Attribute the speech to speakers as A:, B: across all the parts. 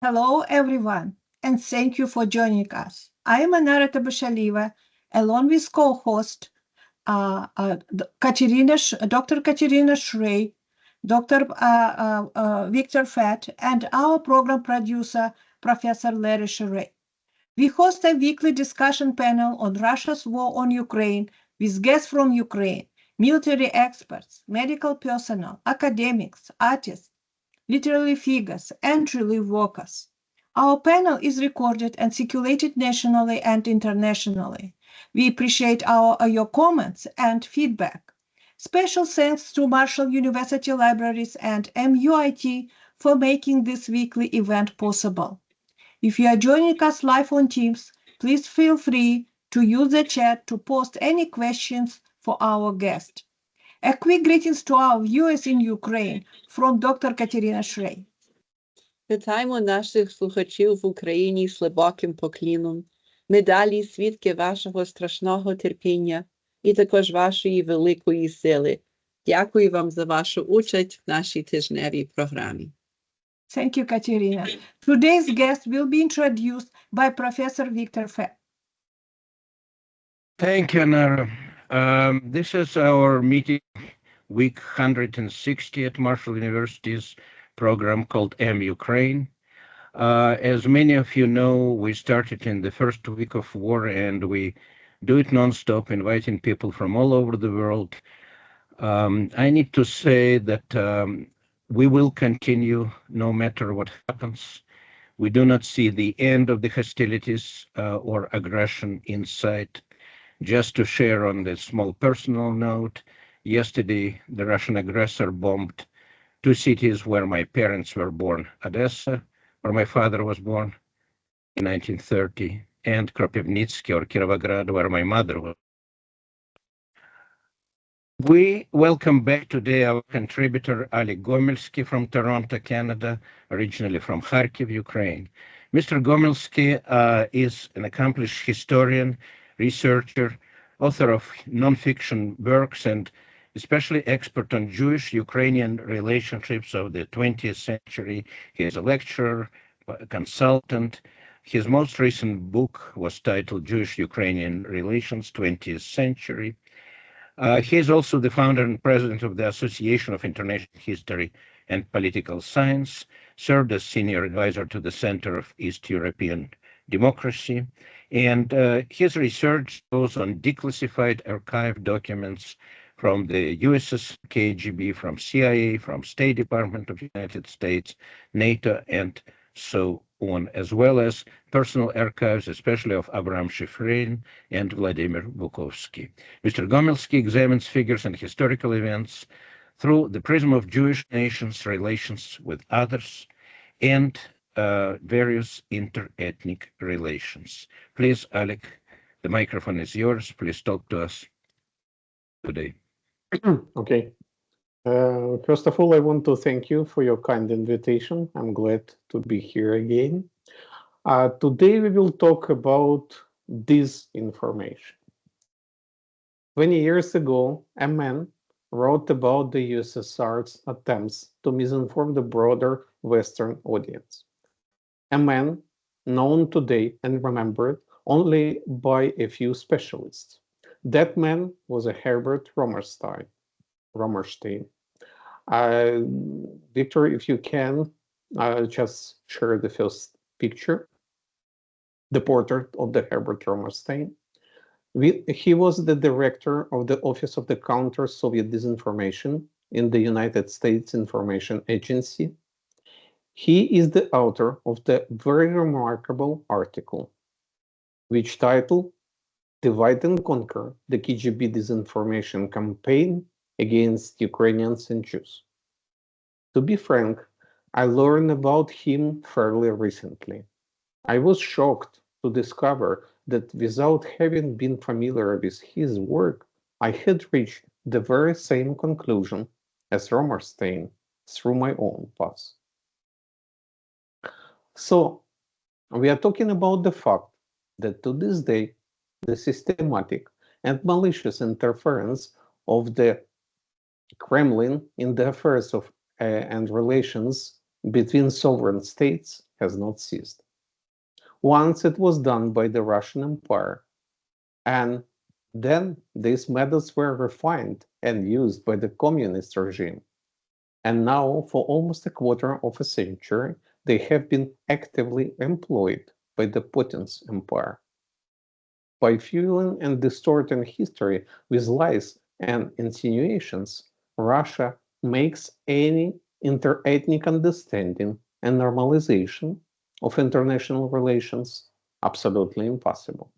A: Hello, everyone, and thank you for joining us. I am Anarata Bashaliva, along with co-host Dr. Katerina Shrey, Dr. Victor Fett, and our program producer, Professor Larry Shrey. We host a weekly discussion panel on Russia's war on Ukraine with guests from Ukraine, military experts, medical personnel, academics, artists, literary figures, and relief workers. Our panel is recorded and circulated nationally and internationally. We appreciate your comments and feedback. Special thanks to Marshall University Libraries and MUIT for making this weekly event possible. If you are joining us live on Teams, please feel free to use the chat to post any questions for our guest. A quick greetings to our viewers in Ukraine from Dr. Katerina Shrey.
B: Вітаємо наших слухачів в Україні з глибоким покліном. Ми далі свідки вашого страшного терпіння і також вашої великої сили. Дякую вам за вашу участь в нашій тижневій програмі.
A: Thank you, Katerina. Today's guest will be introduced by Professor Victor Fett.
C: Thank you, Nara. This is our meeting, week 160 at Marshall University's program called Ukraine. As many of you know, we started in the first week of war, and we do it nonstop, inviting people from all over the world. I need to say that we will continue no matter what happens. We do not see the end of the hostilities or aggression in sight. Just to share on the small personal note, yesterday the Russian aggressor bombed two cities where my parents were born, Odessa, where my father was born in 1930, and Kropivnitsky or Kirovograd, where my mother was. We welcome back today our contributor, Alik Gomelsky from Toronto, Canada, originally from Kharkiv, Ukraine. Mr. Gomelsky is an accomplished historian, researcher, author of nonfiction works, and especially expert on Jewish-Ukrainian relationships of the 20th century. He is a lecturer, a consultant. His most recent book was titled Jewish-Ukrainian Relations, 20th Century. He is also the founder and president of the Association of International History and Political Science, served as senior advisor to the Center of East European Democracy, and his research goes on declassified archive documents from the USSR, KGB, from CIA, from State Department of the United States, NATO, and so on, as well as personal archives, especially of Avraam Shifrin and Vladimir Bukovsky. Mr. Gomelsky examines figures and historical events through the prism of Jewish nations' relations with others and various inter-ethnic relations. Please, Alik, the microphone is yours. Please talk to us today.
D: Okay. First of all, I want to thank you for your kind invitation. I'm glad to be here again. Today we will talk about disinformation. 20 years ago, a man wrote about the USSR's attempts to misinform the broader Western audience. A man known today and remembered only by a few specialists. That man was a Herbert Romerstein. Victor, if you can, just share the first picture, the portrait of the Herbert Romerstein. He was the director of the Office of the Counter-Soviet Disinformation in the United States Information Agency. He is the author of the very remarkable article, which titled Divide and Conquer, the KGB Disinformation Campaign Against Ukrainians and Jews. To be frank, I learned about him fairly recently. I was shocked to discover that without having been familiar with his work, I had reached the very same conclusion as Romerstein through my own path. So, we are talking about the fact that to this day, the systematic and malicious interference of the Kremlin in the affairs of and relations between sovereign states has not ceased. Once it was done by the Russian Empire, and then these methods were refined and used by the communist regime. And now, for almost a quarter of a century, they have been actively employed by the Putin's empire. By fueling and distorting history with lies and insinuations, Russia makes any inter-ethnic understanding and normalization of international relations absolutely impossible.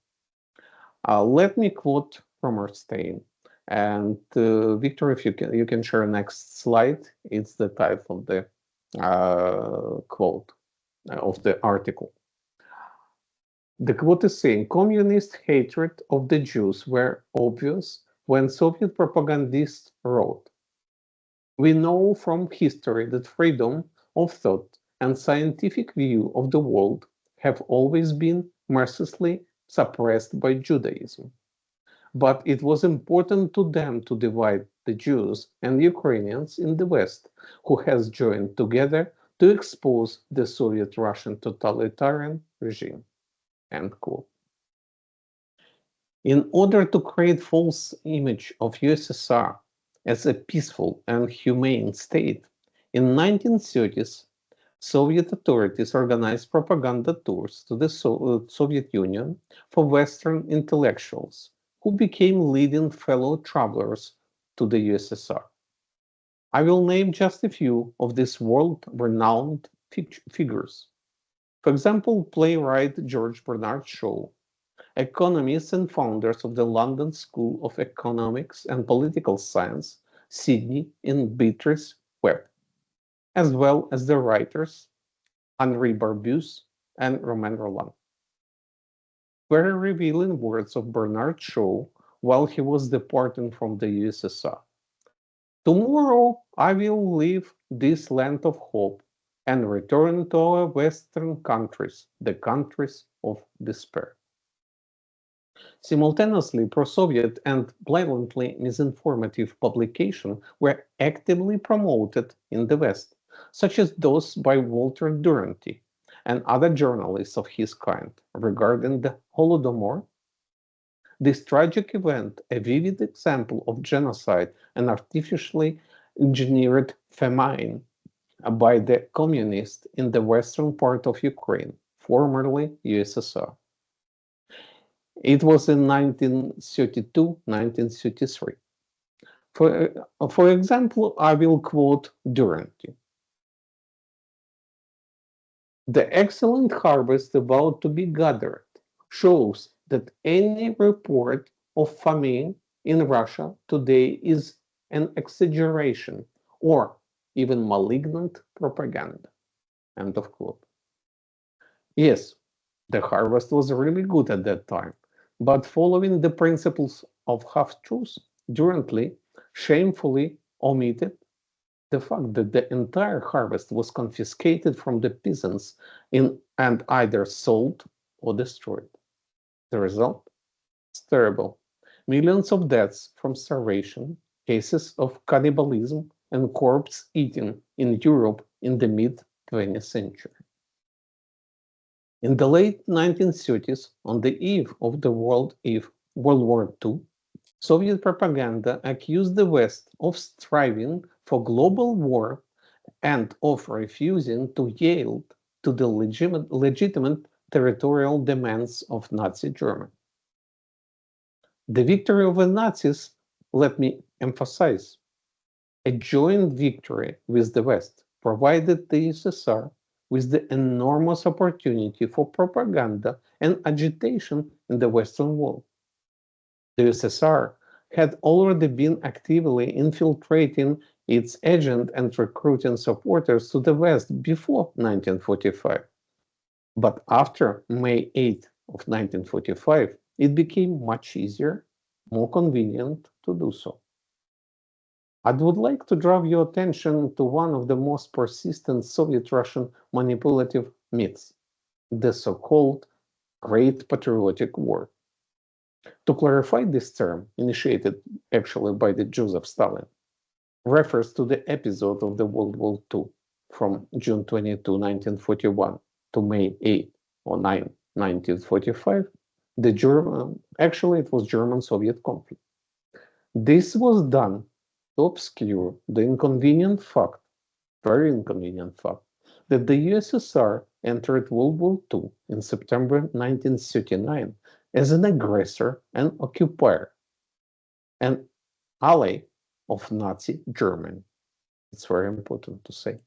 D: Let me quote from Erstein. And Victor, if you can share next slide, it's the title of the quote of the article. The quote is saying, communist hatred of the Jews were obvious when Soviet propagandists wrote, "We know from history that freedom of thought and scientific view of the world have always been mercilessly suppressed by Judaism. But it was important to them to divide the Jews and Ukrainians in the West, who has joined together to expose the Soviet Russian totalitarian regime." End quote. In order to create false image of USSR as a peaceful and humane state, in 1930s, Soviet authorities organized propaganda tours to the Soviet Union for Western intellectuals, who became leading fellow travelers to the USSR. I will name just a few of these world-renowned figures. For example, playwright George Bernard Shaw, economists and founders of the London School of Economics and Political Science, Sidney and Beatrice Webb, as well as the writers Henri Barbusse and Romain Rolland. Very revealing words of Bernard Shaw while he was departing from the USSR. "Tomorrow I will leave this land of hope and return to our Western countries, the countries of despair." Simultaneously, pro-Soviet and blatantly misinformative publications were actively promoted in the West, such as those by Walter Duranty and other journalists of his kind regarding the Holodomor. This tragic event, a vivid example of genocide and artificially engineered famine by the communists in the western part of Ukraine, formerly USSR. It was in 1932-1933. For example, I will quote Duranty. "The excellent harvest about to be gathered shows that any report of famine in Russia today is an exaggeration or even malignant propaganda." End of quote. Yes, the harvest was really good at that time, but following the principles of half-truths, Duranty shamefully omitted the fact that the entire harvest was confiscated from the peasants and either sold or destroyed. The result? It's terrible. Millions of deaths from starvation, cases of cannibalism and corpse eating in Europe in the mid-20th century. In the late 1930s, on the eve of the World War II, Soviet propaganda accused the West of striving for global war and of refusing to yield to the legitimate territorial demands of Nazi Germany. The victory of the Nazis, let me emphasize, a joint victory with the West, provided the USSR with the enormous opportunity for propaganda and agitation in the Western world. The USSR had already been actively infiltrating its agent and recruiting supporters to the West before 1945. But after May 8 of 1945, it became much easier, more convenient to do so. I would like to draw your attention to one of the most persistent Soviet-Russian manipulative myths, the so-called Great Patriotic War. To clarify, this term, initiated actually by the Joseph Stalin, refers to the episode of the World War II from June 22, 1941, to May 8 or 9, 1945, the German, actually it was German-Soviet conflict. This was done to obscure the inconvenient fact, very inconvenient fact, that the USSR entered World War II in September 1939 as an aggressor and occupier, an ally of Nazi Germany. It's very important to say.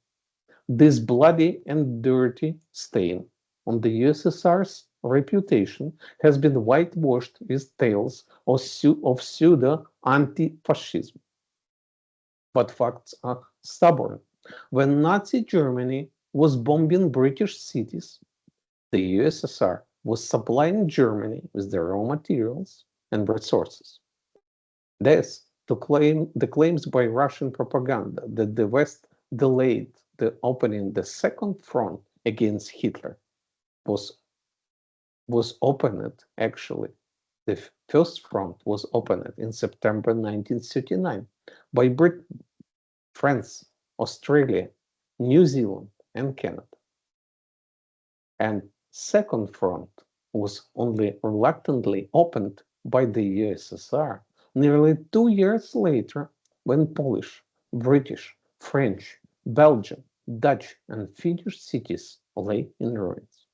D: This bloody and dirty stain on the USSR's reputation has been whitewashed with tales of pseudo anti-fascism. But facts are stubborn. When Nazi Germany was bombing British cities, the USSR was supplying Germany with the raw materials and resources. This, the claims by Russian propaganda that the West delayed the opening the second front against Hitler was opened, actually. The first front was opened in September 1939 by Britain, France, Australia, New Zealand, and Canada. And second front was only reluctantly opened by the USSR nearly 2 years later, when Polish, British, French, Belgian, Dutch, and Finnish cities lay in ruins.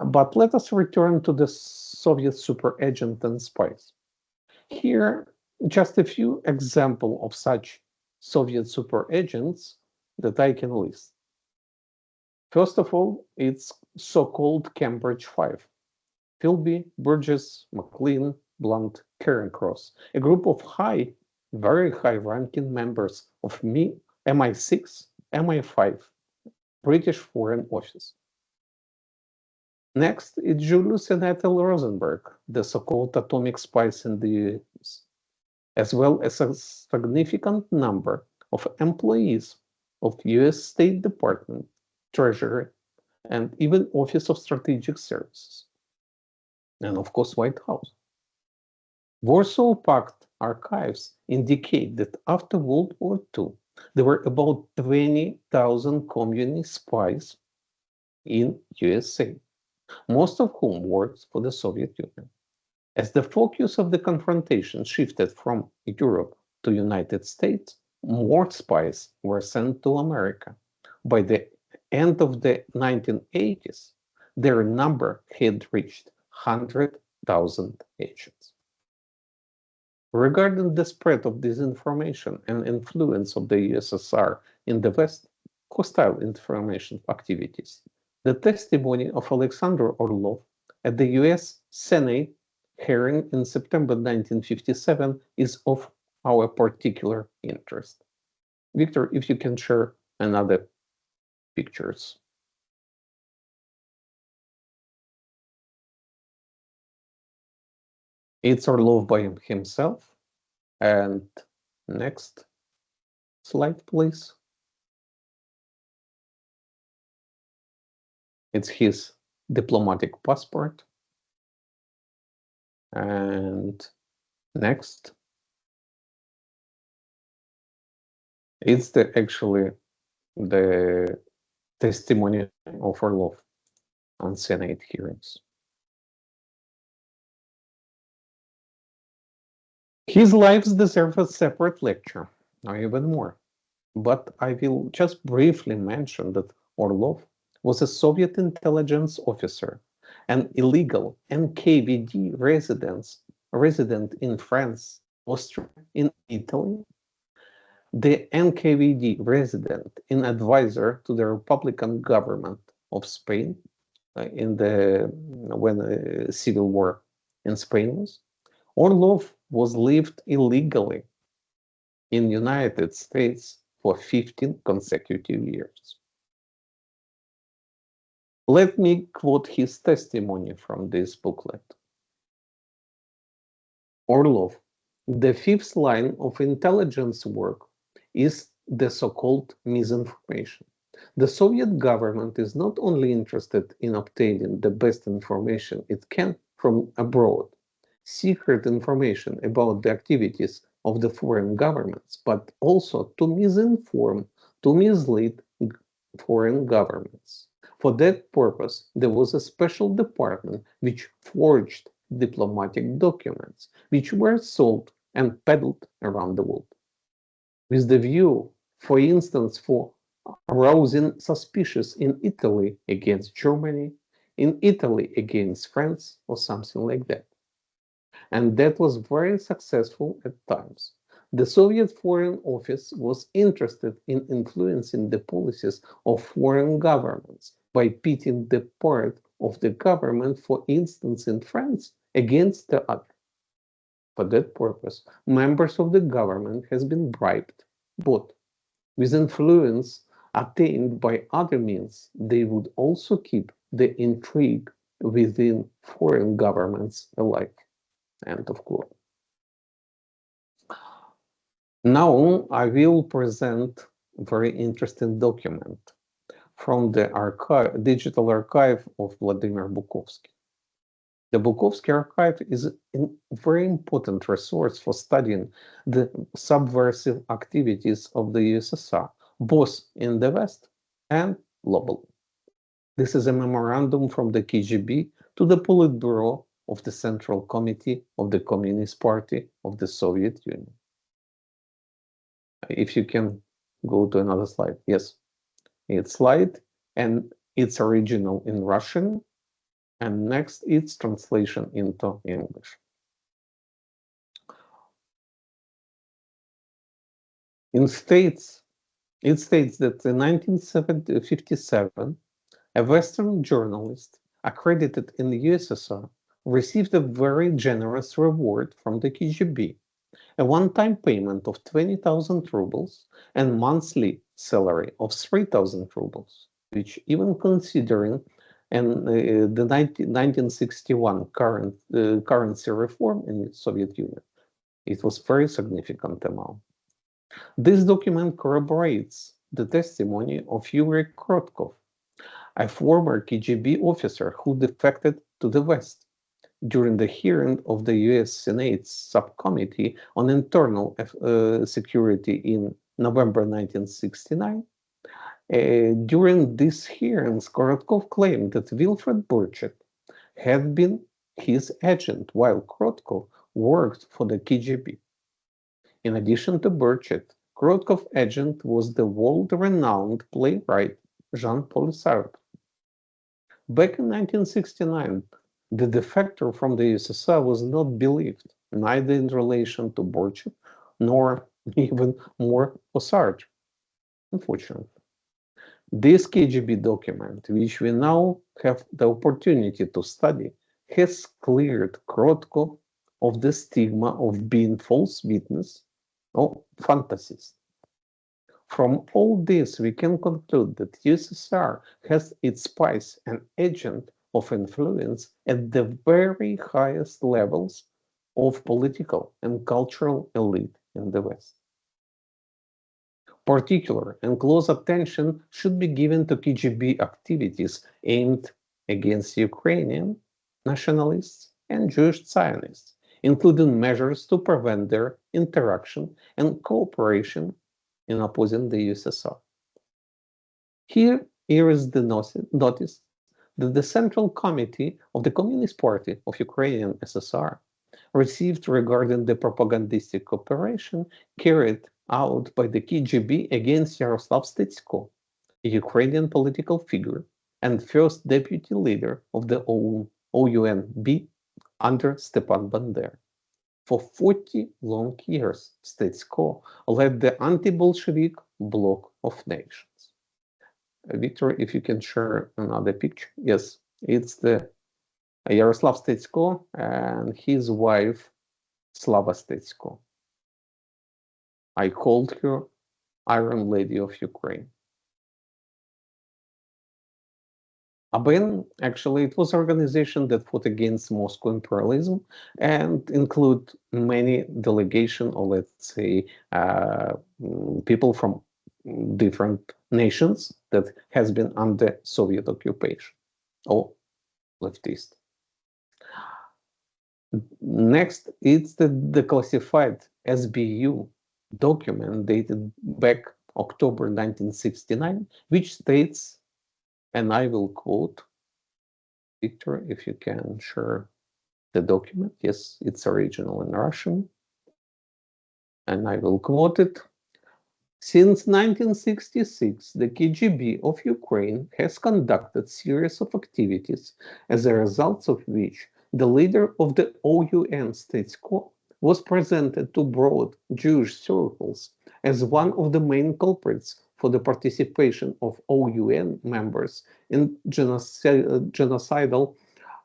D: But let us return to the Soviet superagent and spies. Here, just a few examples of such Soviet superagents that I can list. First of all, it's so-called Cambridge Five: Philby, Burgess, McLean, Blunt, Cairncross, a group of very high-ranking members of MI6, MI5, British Foreign Office. Next, it's Julius and Ethel Rosenberg, the so-called atomic spies in the US, as well as a significant number of employees of US State Department, Treasury, and even Office of Strategic Services, and of course White House. Warsaw Pact archives indicate that after World War II, there were about 20,000 communist spies in USA, most of whom worked for the Soviet Union. As the focus of the confrontation shifted from Europe to United States, more spies were sent to America. By the end of the 1980s, their number had reached 100,000 agents. Regarding the spread of disinformation and influence of the USSR in the West, hostile information activities, the testimony of Alexander Orlov at the US Senate hearing in September 1957 is of our particular interest. Victor, if you can share another pictures. It's Orlov by himself. And next slide, please. It's his diplomatic passport. And next, it's actually the testimony of Orlov on Senate hearings. His lives deserve a separate lecture, or even more. But I will just briefly mention that Orlov was a Soviet intelligence officer, an illegal NKVD resident in France, Austria, in Italy, the NKVD resident and advisor to the Republican government of Spain when the civil war in Spain was. Orlov was lived illegally in the United States for 15 consecutive years. Let me quote his testimony from this booklet. Orlov, the fifth line of intelligence work is the so-called misinformation. The Soviet government is not only interested in obtaining the best information it can from abroad, secret information about the activities of the foreign governments, but also to misinform, to mislead foreign governments. For that purpose, there was a special department which forged diplomatic documents, which were sold and peddled around the world. With the view, for instance, for arousing suspicions in Italy against Germany, in Italy against France, or something like that. And that was very successful at times. The Soviet Foreign Office was interested in influencing the policies of foreign governments by pitting the part of the government, for instance, in France, against the other. For that purpose, members of the government has been bribed, but with influence attained by other means, they would also keep the intrigue within foreign governments alike. End of quote. Now I will present a very interesting document from the digital archive of Vladimir Bukovsky. The Bukovsky archive is a very important resource for studying the subversive activities of the USSR, both in the West and globally. This is a memorandum from the KGB to the Politburo of the Central Committee of the Communist Party of the Soviet Union. If you can go to another slide. Yes, it's slide, and it's original in Russian, and next it's translation into English. It states that in 1957, a Western journalist accredited in the USSR received a very generous reward from the KGB, a one-time payment of 20,000 rubles and monthly salary of 3,000 rubles, which, even considering the 1961 currency reform in the Soviet Union, it was very significant amount. This document corroborates the testimony of Yuri Krotkov, a former KGB officer who defected to the West during the hearing of the US Senate's Subcommittee on Internal Security in November 1969. During these hearings, Korotkov claimed that Wilfred Burchett had been his agent while Krotkov worked for the KGB. In addition to Burchett, Krotkov's agent was the world-renowned playwright Jean-Paul Sartre. Back in 1969, the defector from the USSR was not believed, neither in relation to Burchett nor even more for Sartre, unfortunately. This KGB document, which we now have the opportunity to study, has cleared Krotkov of the stigma of being false witness or fantasist. From all this, we can conclude that USSR has its spies and agent of influence at the very highest levels of political and cultural elite in the West. Particular and close attention should be given to KGB activities aimed against Ukrainian nationalists and Jewish Zionists, including measures to prevent their interaction and cooperation in opposing the USSR. Here is the notice that the Central Committee of the Communist Party of Ukrainian SSR received regarding the propagandistic operation carried out by the KGB against Yaroslav Stetsko, a Ukrainian political figure and first deputy leader of the OUNB under Stepan Bandera. For 40 long years, Stetsko led the anti-Bolshevik bloc of nations. Victor, if you can share another picture. Yes, it's the Yaroslav Stetsko and his wife, Slava Stetsko. I called her Iron Lady of Ukraine. ABN, actually, it was an organization that fought against Moscow imperialism and include many delegation, or let's say people from different nations that has been under Soviet occupation or leftist. Next, it's the declassified SBU document dated back October 1969, which states And I will quote, Victor, if you can share the document. Yes, it's original in Russian. And I will quote it. Since 1966, the KGB of Ukraine has conducted series of activities, as a result of which the leader of the OUN status quo was presented to broad Jewish circles as one of the main culprits for the participation of OUN members in genocidal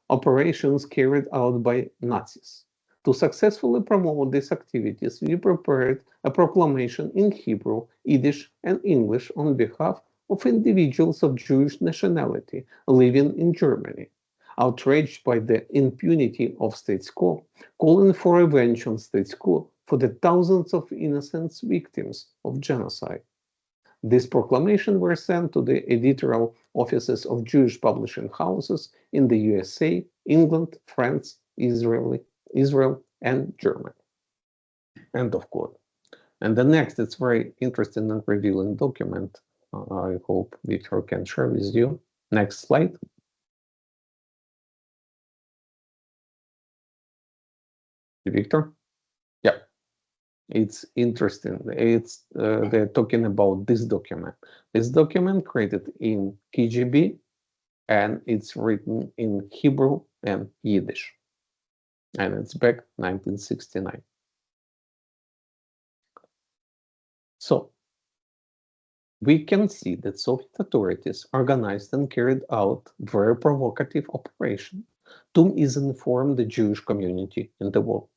D: operations carried out by Nazis. To successfully promote these activities, we prepared a proclamation in Hebrew, Yiddish, and English on behalf of individuals of Jewish nationality living in Germany, outraged by the impunity of status quo, calling for revenge on status quo for the thousands of innocent victims of genocide. These proclamations were sent to the editorial offices of Jewish publishing houses in the USA, England, France, Israel, and Germany. End of quote. And the next, it's very interesting and revealing document. I hope Victor can share with you. Next slide. Victor? Yeah. It's interesting. It's they're talking about this document. This document created in KGB, and it's written in Hebrew and Yiddish. And it's back 1969. So we can see that Soviet authorities organized and carried out very provocative operation to misinform the Jewish community in the world.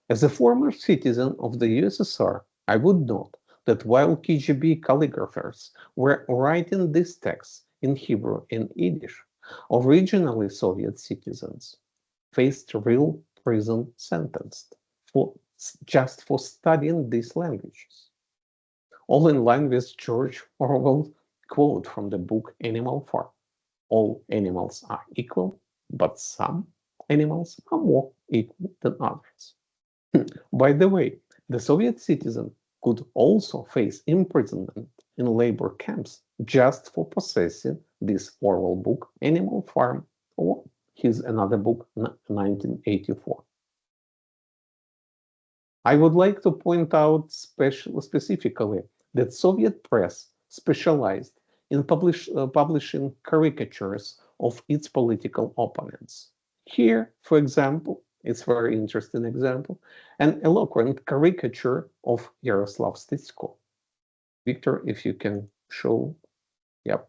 D: As a former citizen of the USSR, I would note that while KGB calligraphers were writing these texts in Hebrew and Yiddish, originally Soviet citizens faced real prison sentences just for studying these languages. All in line with George Orwell's quote from the book Animal Farm. All animals are equal, but some animals are more equal than others. By the way, the Soviet citizen could also face imprisonment in labor camps just for possessing this Orwell book, Animal Farm, or his another book, 1984. I would like to point out specifically that Soviet press specialized in publishing caricatures of its political opponents. Here, for example, it's a very interesting example, an eloquent caricature of Yaroslav Stetsko. Victor, if you can show, yep.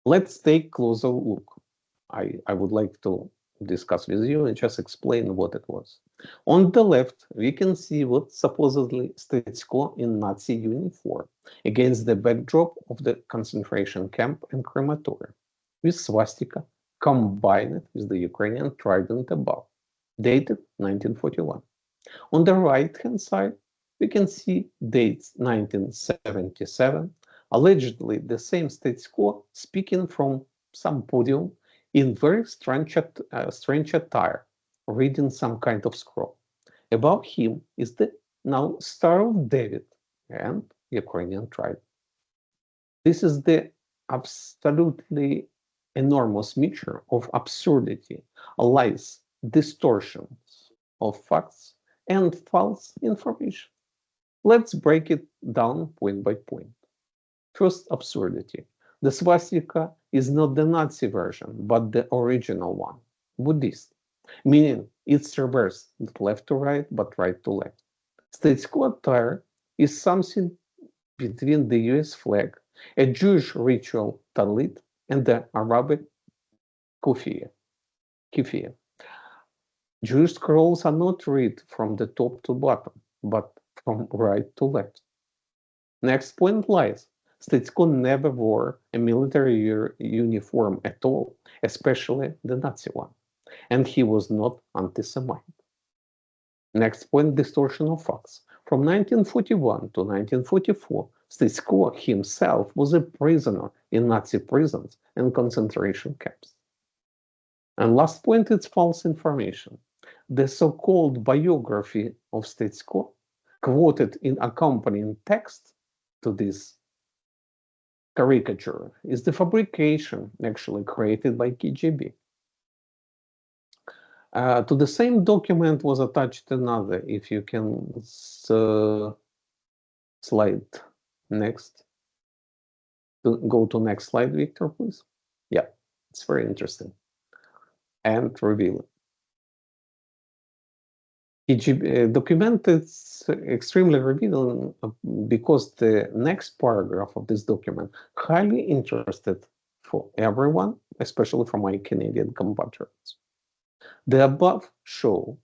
D: Let's take a closer look. I would like to discuss with you and just explain what it was. On the left, we can see what supposedly Stetsko in Nazi uniform against the backdrop of the concentration camp and crematorium, with swastika combined with the Ukrainian trident above, dated 1941. On the right-hand side, we can see dates 1977, allegedly the same Stetsko speaking from some podium in very strange attire, reading some kind of scroll. Above him is the now Star of David and Ukrainian tribe. This is the absolutely enormous mixture of absurdity, lies, distortions of facts, and false information. Let's break it down point by point. First, absurdity. The swastika is not the Nazi version, but the original one, Buddhist, meaning it's reversed, not left to right, but right to left. Stetsko attire is something between the US flag, a Jewish ritual talit, and the Arabic kufiya. Jewish scrolls are not read from the top to bottom, but from right to left. Next point lies. Stetsko never wore a military uniform at all, especially the Nazi one, and he was not anti-Semite. Next point, distortion of facts. From 1941 to 1944, Stetsko himself was a prisoner in Nazi prisons and concentration camps. And last point, it's false information. The so-called biography of Stetsko, quoted in accompanying text to this caricature is the fabrication actually created by KGB. To the same document was attached another, if you can slide next. Go to next slide, Victor, please. Yeah, it's very interesting and revealing. KGB document is extremely revealing because the next paragraph of this document highly interested for everyone, especially for my Canadian compatriots. The above show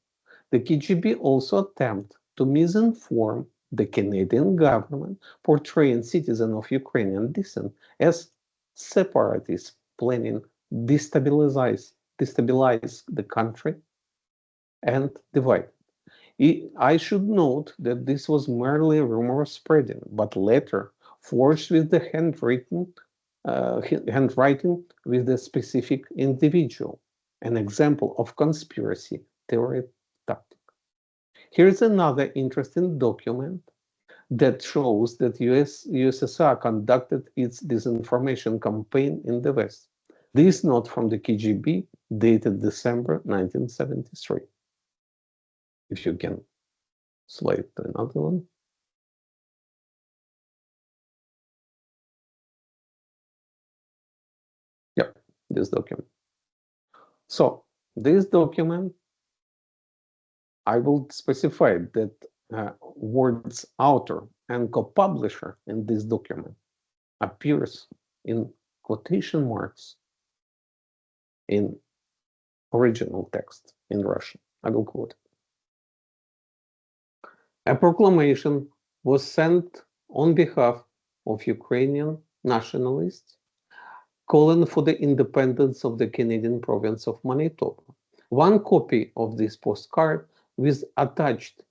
D: the KGB also attempt to misinform the Canadian government, portraying citizens of Ukrainian descent as separatists planning destabilize the country and divide. I should note that this was merely rumor spreading, but later forged with the handwriting with the specific individual, an example of conspiracy theory tactic. Here's another interesting document that shows that USSR conducted its disinformation campaign in the West. This note from the KGB dated December 1973. If you can slide to another one. Yep, this document. So this document, I will specify that words author and co-publisher in this document appears in quotation marks in original text in Russian. I will quote. A proclamation was sent on behalf of Ukrainian nationalists calling for the independence of the Canadian province of Manitoba. One copy of this postcard with attached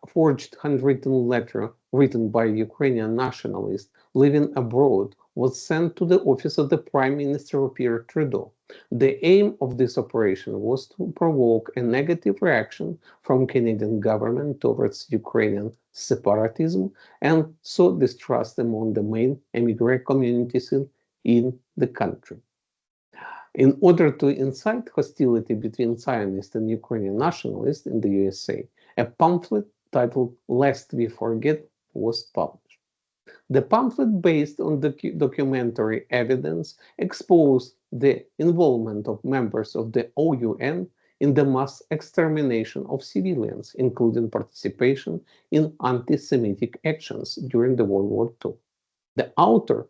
D: forged handwritten letter written by Ukrainian nationalists living abroad was sent to the office of the Prime Minister Pierre Trudeau. The aim of this operation was to provoke a negative reaction from Canadian government towards Ukrainian separatism and sow distrust among the main immigrant communities in the country. In order to incite hostility between Zionists and Ukrainian nationalists in the USA, a pamphlet titled Lest We Forget was published. The pamphlet, based on the documentary evidence, exposed the involvement of members of the OUN in the mass extermination of civilians, including participation in anti-Semitic actions during the World War II. The author,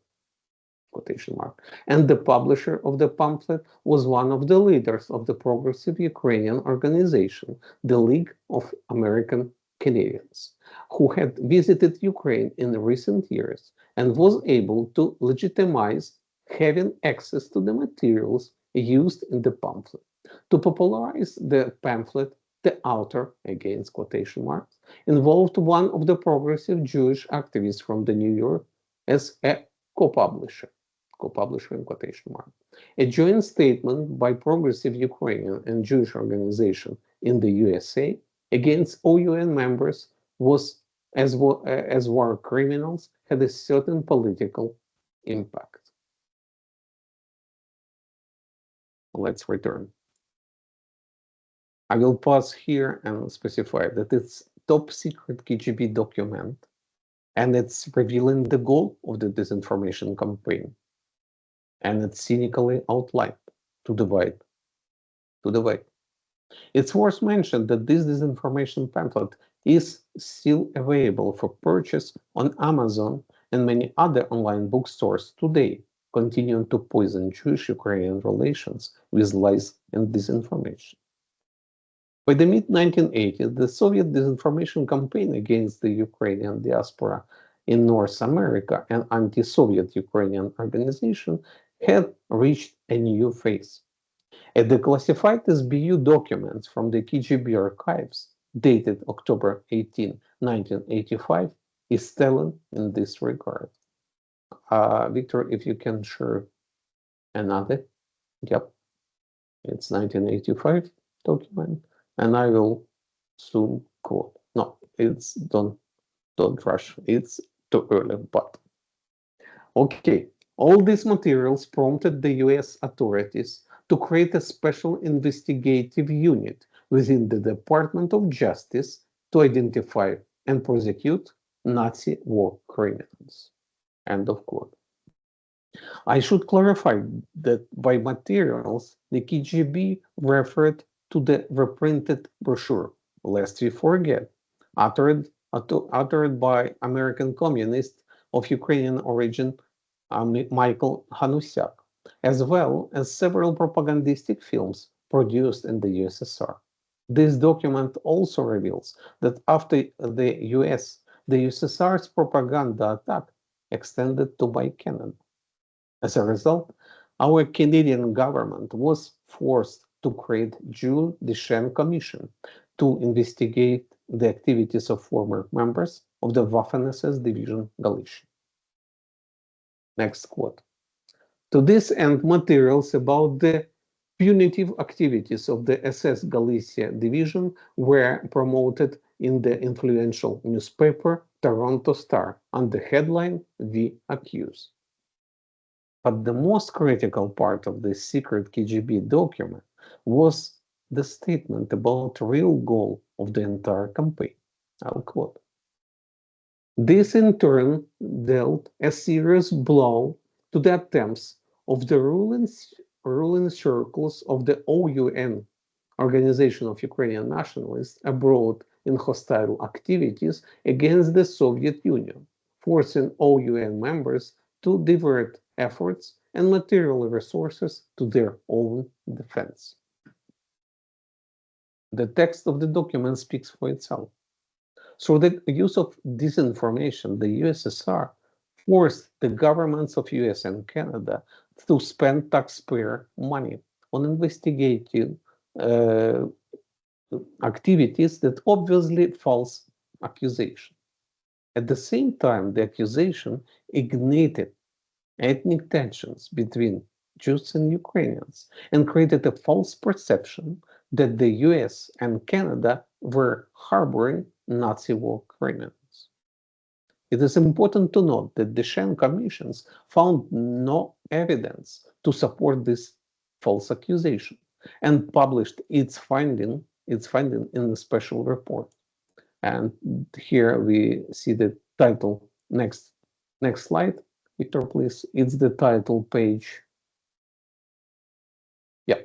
D: quotation mark, and the publisher of the pamphlet was one of the leaders of the progressive Ukrainian organization, the League of American Canadians, who had visited Ukraine in recent years and was able to legitimize having access to the materials used in the pamphlet. To popularize the pamphlet, the author, against quotation marks, involved one of the progressive Jewish activists from the New York as a co-publisher in quotation mark. A joint statement by progressive Ukrainian and Jewish organization in the USA against OUN members was, as war criminals, had a certain political impact. Let's return. I will pause here and specify that it's top secret KGB document, and it's revealing the goal of the disinformation campaign. And it's cynically outlined to divide. It's worth mentioning that this disinformation pamphlet is still available for purchase on Amazon and many other online bookstores today, continuing to poison Jewish-Ukrainian relations with lies and disinformation. By the mid-1980s, the Soviet disinformation campaign against the Ukrainian diaspora in North America and anti-Soviet Ukrainian organization had reached a new phase. A declassified SBU document from the KGB archives, dated October 18, 1985, is telling in this regard. Victor, if you can share another. Yep, it's 1985 document, and I will soon quote. No, it's don't rush. It's too early, but Okay, all these materials prompted the US authorities to create a special investigative unit within the Department of Justice to identify and prosecute Nazi war criminals. End of quote. I should clarify that by materials, the KGB referred to the reprinted brochure, lest we forget, uttered by American communist of Ukrainian origin Michael Hanusyak, as well as several propagandistic films produced in the USSR. This document also reveals that after the USSR's propaganda attack extended to by Canada. As a result, our Canadian government was forced to create Jules Deschênes Commission to investigate the activities of former members of the Waffen-SS Division Galicia. Next quote. To this end, materials about the punitive activities of the SS Galicia Division were promoted in the influential newspaper Toronto Star under the headline "We Accuse." But the most critical part of this secret KGB document was the statement about the real goal of the entire campaign. I'll quote. This in turn dealt a serious blow to the attempts of the ruling circles of the OUN, Organization of Ukrainian Nationalists, abroad in hostile activities against the Soviet Union, forcing OUN members to divert efforts and material resources to their own defense. The text of the document speaks for itself. Through the use of disinformation, the USSR forced the governments of US and Canada to spend taxpayer money on investigating activities that obviously false accusation. At the same time, the accusation ignited ethnic tensions between Jews and Ukrainians and created a false perception that the US and Canada were harboring Nazi war criminals. It is important to note that the Deschênes commissions found no evidence to support this false accusation and published its finding in a special report. And here we see the title. Next slide, Victor, please. It's the title page. Yeah,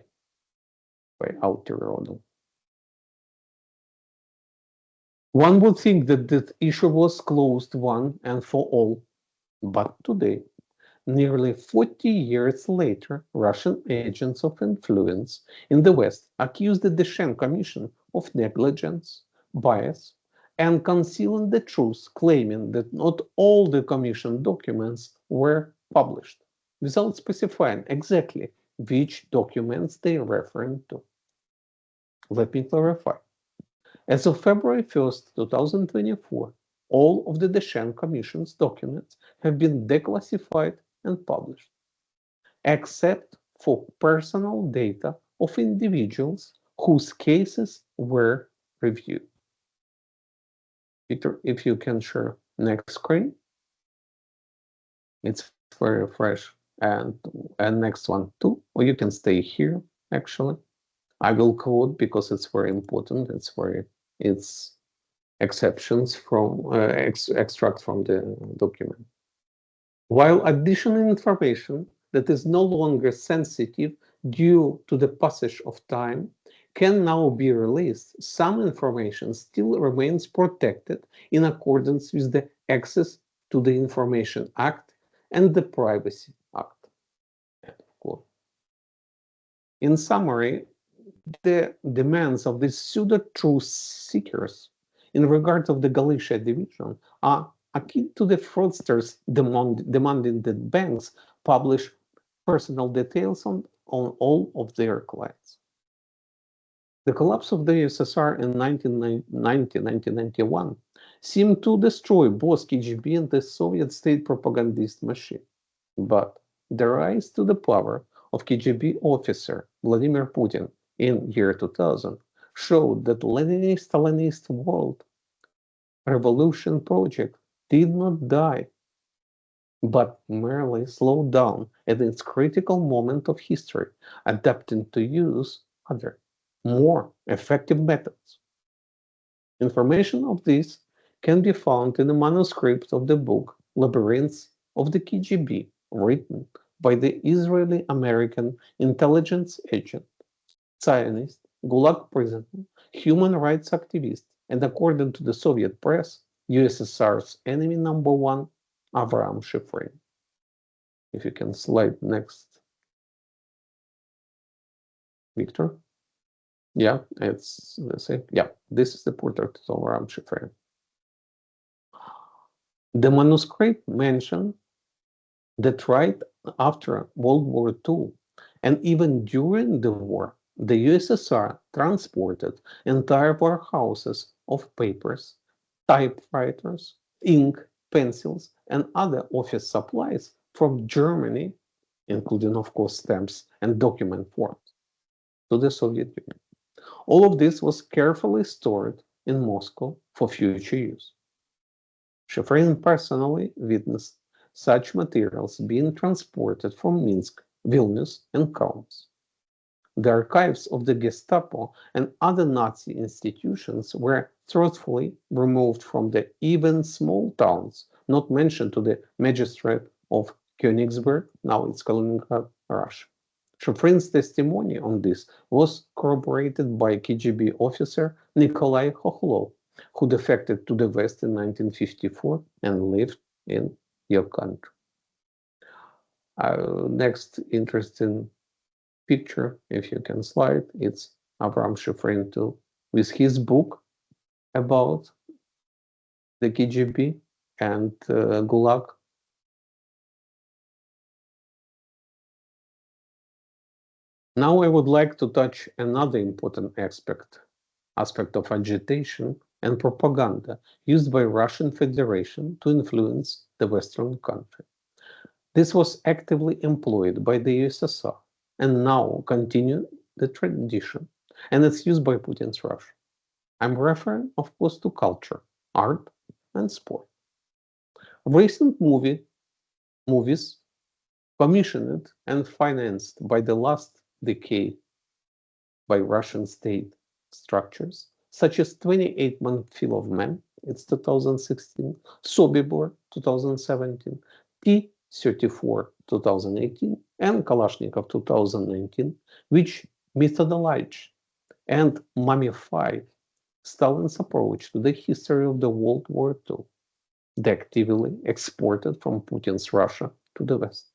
D: by Autirodo. One would think that the issue was closed one and for all, but today, nearly 40 years later, Russian agents of influence in the West accused the Deschênes Commission of negligence, bias, and concealing the truth, claiming that not all the Commission documents were published, without specifying exactly which documents they are referring to. Let me clarify. As of February 1st, 2024, all of the Deschênes Commission's documents have been declassified and published, except for personal data of individuals whose cases were reviewed. Victor, if you can share next screen. It's very fresh. And next one too, or you can stay here, actually. I will quote because it's very important. It's exceptions from extract from the document. While additional information that is no longer sensitive due to the passage of time can now be released, some information still remains protected in accordance with the Access to the Information Act and the Privacy Act. In summary, the demands of these pseudo-truth seekers in regard of the Galicia division are akin to the fraudsters demanding that banks publish personal details on all of their clients. The collapse of the USSR in 1991 seemed to destroy both KGB and the Soviet state propagandist machine. But the rise to the power of KGB officer Vladimir Putin in year 2000 showed that Leninist-Stalinist world revolution project did not die but merely slowed down at its critical moment of history, adapting to use other, more effective methods. Information of this can be found in the manuscript of the book Labyrinths of the KGB, written by the Israeli-American intelligence agent, Zionist, Gulag prisoner, human rights activist, and according to the Soviet press, USSR's enemy number one, Avraam Shifrin. If you can slide next, Victor. Yeah, it's the same. Yeah, this is the portrait of Avraam Shifrin. The manuscript mentioned that right after World War II, and even during the war, the USSR transported entire warehouses of papers, typewriters, ink, pencils, and other office supplies from Germany, including, of course, stamps and document forms, to the Soviet Union. All of this was carefully stored in Moscow for future use. Shifrin personally witnessed such materials being transported from Minsk, Vilnius, and Kaunas. The archives of the Gestapo and other Nazi institutions were truthfully removed from the even small towns not mentioned to the magistrate of Königsberg, now it's Kaliningrad, Russia. Shifrin's testimony on this was corroborated by KGB officer Nikolai Khokhlov, who defected to the West in 1954 and lived in your country. Next interesting picture, if you can slide, it's Avraam Shifrin too, with his book about the KGB and Gulag. Now I would like to touch another important aspect of agitation and propaganda used by Russian Federation to influence the Western country. This was actively employed by the USSR and now continue the tradition, and it's used by Putin's Russia. I'm referring, of course, to culture, art, and sport. Recent movies commissioned and financed by the last decade by Russian state structures, such as 28-Month Field of Man, it's 2016, Sobibor, 2017, T-34, 2018, and Kalashnikov, 2019, which mythologize and mummify Stalin's approach to the history of the World War II, the actively exported from Putin's Russia to the West.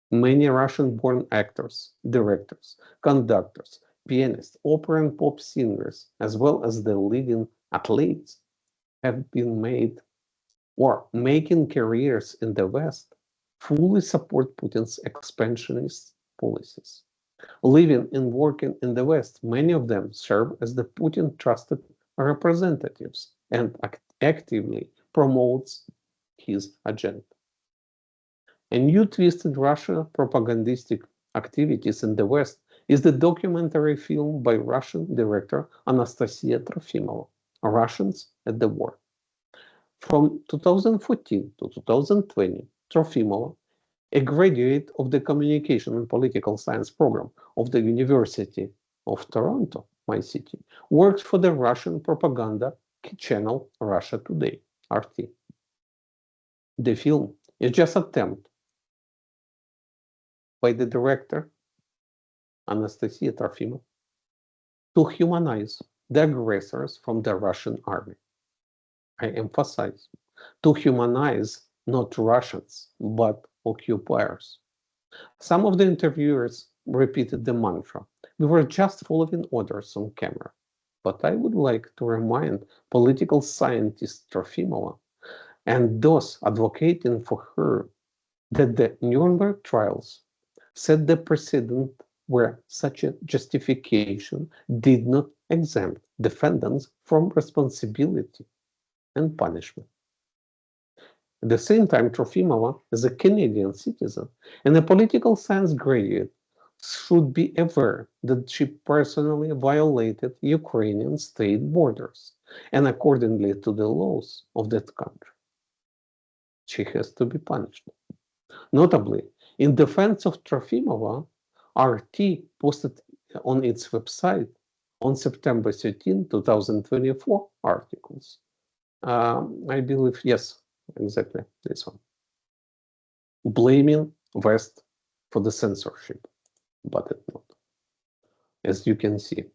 D: Many Russian-born actors, directors, conductors, pianists, opera and pop singers, as well as the leading athletes, have been made or making careers in the West, fully support Putin's expansionist policies. Living and working in the West, many of them serve as the Putin trusted representatives and actively promotes his agenda. A new twist in Russian propagandistic activities in the West is the documentary film by Russian director Anastasia Trofimova, Russians at the War. From 2014 to 2020, Trofimova, a graduate of the Communication and Political Science program of the University of Toronto, my city, worked for the Russian propaganda channel Russia Today, RT. The film is just an attempt by the director, Anastasia Trofimova, to humanize the aggressors from the Russian army. I emphasize, to humanize not Russians, but occupiers. Some of the interviewers repeated the mantra, we were just following orders on camera. But I would like to remind political scientist Trofimova and those advocating for her that the Nuremberg trials set the precedent where such a justification did not exempt defendants from responsibility and punishment. At the same time, Trofimova, as a Canadian citizen and a political science graduate, should be aware that she personally violated Ukrainian state borders and accordingly to the laws of that country. she has to be punished. Notably, in defense of Trofimova, RT posted on its website on September 13, 2024 articles. I believe, yes, exactly this one. Blaming West for the censorship, but it's not, as you can see.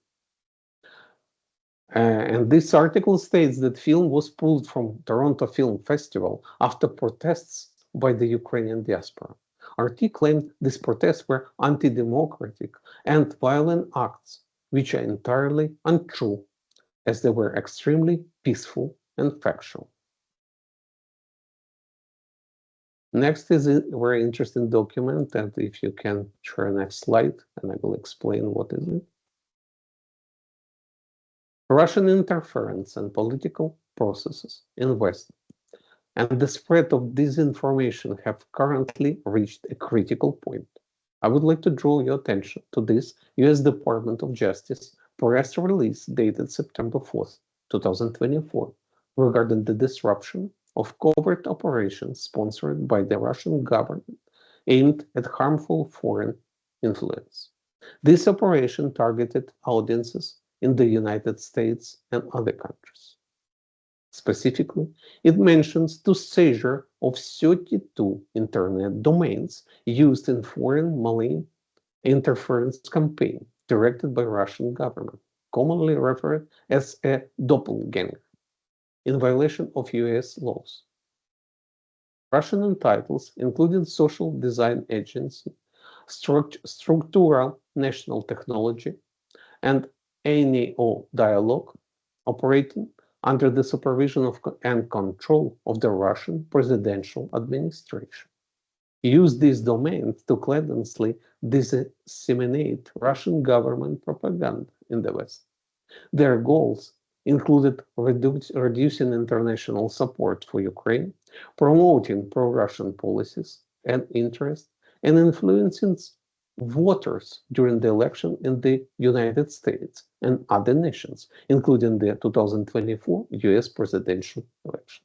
D: And this article states that film was pulled from Toronto Film Festival after protests by the Ukrainian diaspora. RT claimed these protests were anti-democratic and violent acts, which are entirely untrue, as they were extremely peaceful and factual. Next is a very interesting document, and if you can share next slide, and I will explain what is it. Russian interference in political processes in West and the spread of disinformation have currently reached a critical point. I would like to draw your attention to this US Department of Justice press release dated September 4th, 2024, regarding the disruption of covert operations sponsored by the Russian government aimed at harmful foreign influence. This operation targeted audiences in the United States and other countries. Specifically, it mentions the seizure of 32 internet domains used in foreign malign interference campaign directed by Russian government, commonly referred as a doppelganger, in violation of US laws. Russian titles including Social Design Agency, Structural National Technology, and NEO Dialogue, operating under the supervision of and control of the Russian presidential administration, use these domains to clandestinely disseminate Russian government propaganda in the West. Their goals included reducing international support for Ukraine, promoting pro-Russian policies and interests, and influencing voters during the election in the United States and other nations, including the 2024 US presidential election.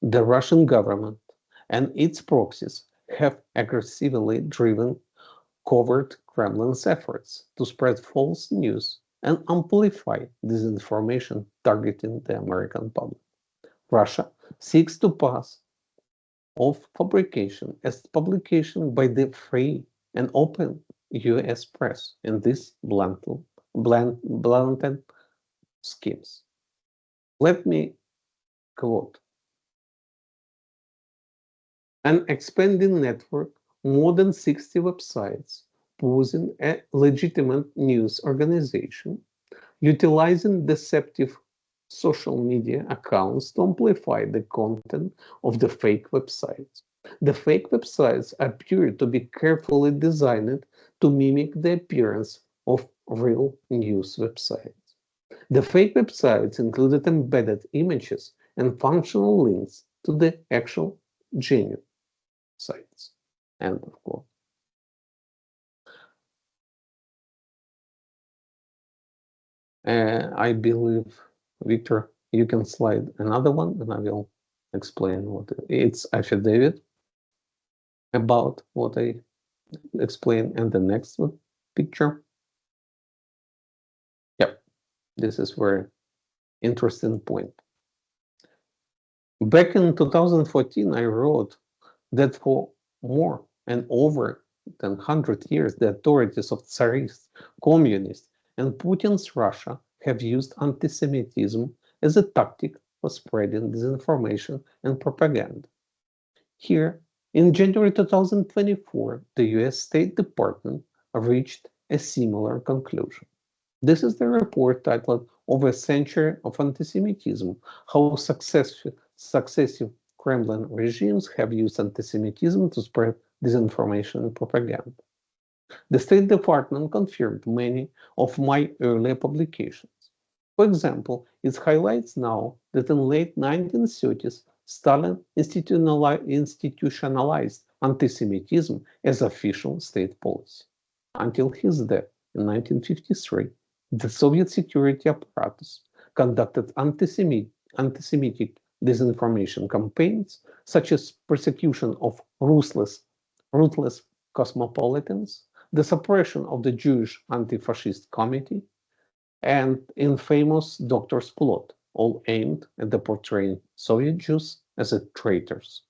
D: The Russian government and its proxies have aggressively driven covert Kremlin's efforts to spread false news and amplify disinformation targeting the American public. Russia seeks to pass off fabrication as publication by the free and open US press in these blatant schemes. Let me quote: an expanding network, more than 60 websites, posing a legitimate news organization, utilizing deceptive social media accounts to amplify the content of the fake websites. The fake websites appear to be carefully designed to mimic the appearance of real news websites. The fake websites included embedded images and functional links to the actual genuine sites. End of quote. I believe, Victor, you can slide another one and I will explain what it's affidavit about what I explained in the next picture. Yep, this is very interesting point. Back in 2014, I wrote that for more and over than 100 years, the authorities of Tsarists, communists, and Putin's Russia have used anti-Semitism as a tactic for spreading disinformation and propaganda. Here, in January 2024, the US State Department reached a similar conclusion. This is the report titled "Over a Century of Anti-Semitism: How Successive Kremlin regimes have used anti-Semitism to spread disinformation and propaganda." The State Department confirmed many of my earlier publications. For example, it highlights now that in late 1930s, Stalin institutionalized anti-Semitism as official state policy. Until his death in 1953, the Soviet security apparatus conducted anti-Semitic disinformation campaigns, such as persecution of ruthless cosmopolitans, the suppression of the Jewish Anti-Fascist Committee, and infamous Doctor's Plot, all aimed at the portraying Soviet Jews as traitors.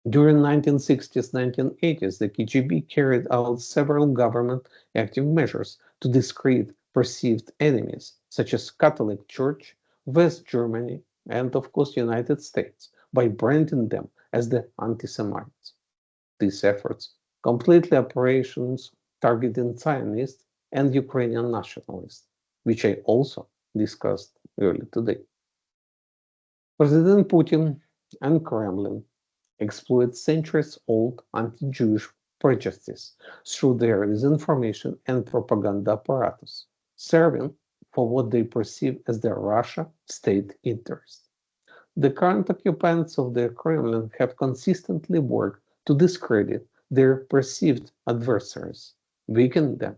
D: During 1960s-1980s, the KGB carried out several government active measures to discredit perceived enemies, such as Catholic Church, West Germany, and of course United States, by branding them as the anti-Semites. These efforts completely operations targeting Zionists and Ukrainian nationalists, which I also discussed earlier today. President Putin and Kremlin exploit centuries-old anti-Jewish prejudices through their disinformation and propaganda apparatus, serving for what they perceive as the Russia state interest. The current occupants of the Kremlin have consistently worked to discredit their perceived adversaries, weaken them,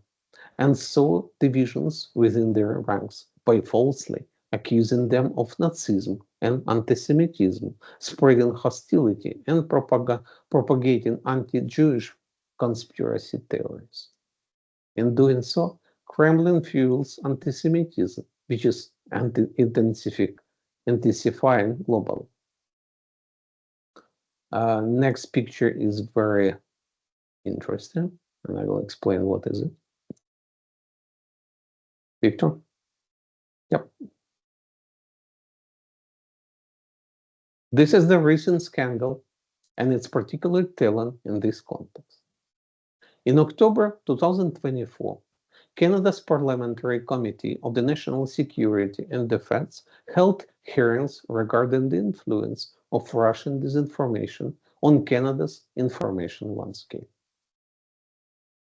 D: and sow divisions within their ranks by falsely accusing them of Nazism and anti-Semitism, spreading hostility and propagating anti-Jewish conspiracy theories. In doing so, Kremlin fuels anti-Semitism, which is intensifying globally. Next picture is very interesting, and I will explain what is it. Victor? Yep. This is the recent scandal, and it's particularly telling in this context. In October 2024, Canada's Parliamentary Committee of the National Security and Defense held hearings regarding the influence of Russian disinformation on Canada's information landscape.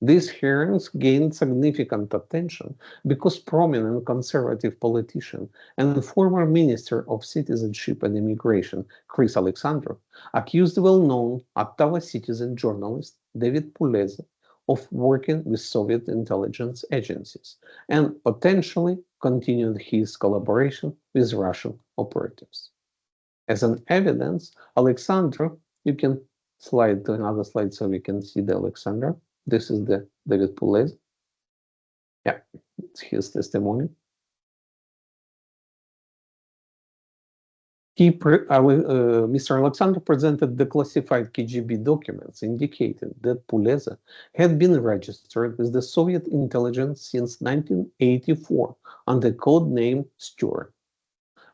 D: These hearings gained significant attention because prominent conservative politician and former Minister of Citizenship and Immigration, Chris Alexandrov, accused well-known Ottawa citizen journalist David Puleze of working with Soviet intelligence agencies and potentially continued his collaboration with Russian operatives. As an evidence, Alexandrov, you can slide to another slide so we can see the Alexandrov. This is the David Puleze. Yeah, it's his testimony. Mr. Alexander presented declassified KGB documents indicating that Puleze had been registered with the Soviet intelligence since 1984 under code name Stuart.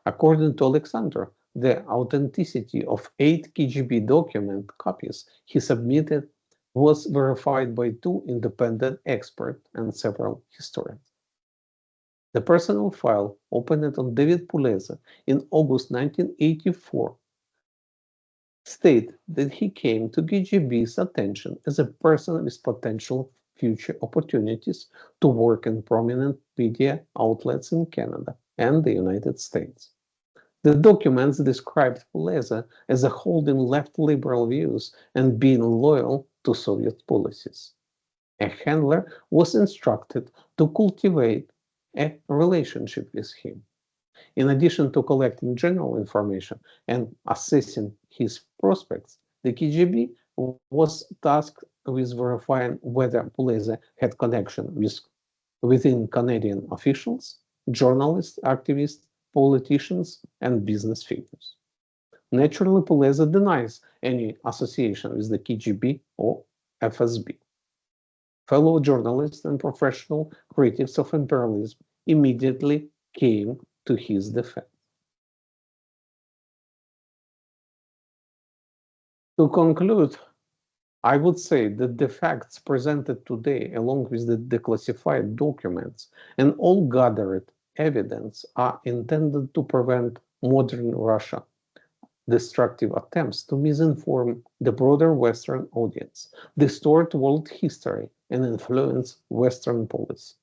D: According to Alexander, the authenticity of 8 KGB document copies he submitted was verified by 2 independent experts and several historians. The personal file opened on David Puleze in August 1984 states that he came to KGB's attention as a person with potential future opportunities to work in prominent media outlets in Canada and the United States. The documents described Puleze as holding left liberal views and being loyal to Soviet policies. A handler was instructed to cultivate a relationship with him. In addition to collecting general information and assessing his prospects, the KGB was tasked with verifying whether Puleze had connection within Canadian officials, journalists, activists, politicians, and business figures. Naturally, Puleze denies any association with the KGB or FSB. Fellow journalists and professional critics of imperialism immediately came to his defense. To conclude, I would say that the facts presented today, along with the declassified documents and all gathered evidence, are intended to prevent modern Russia destructive attempts to misinform the broader Western audience, distort world history, and influence Western policy.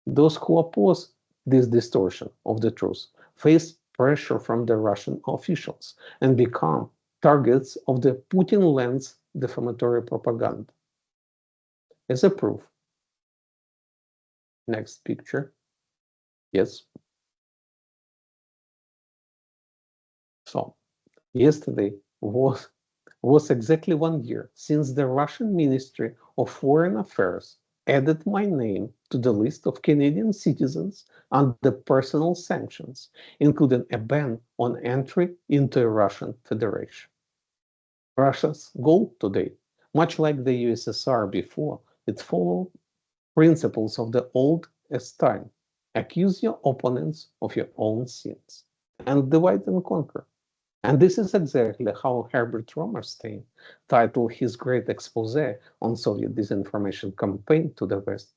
D: Those who oppose this distortion of the truth face pressure from the Russian officials and become targets of the Putin-lens defamatory propaganda. As a proof, next picture, yes. So yesterday was exactly 1 year since the Russian Ministry of Foreign Affairs added my name to the list of Canadian citizens under personal sanctions, including a ban on entry into the Russian Federation. Russia's goal today, much like the USSR before, it followed principles of the old time. Accuse your opponents of your own sins and divide and conquer. And this is exactly how Herbert Romerstein titled his great expose on Soviet disinformation campaign to the West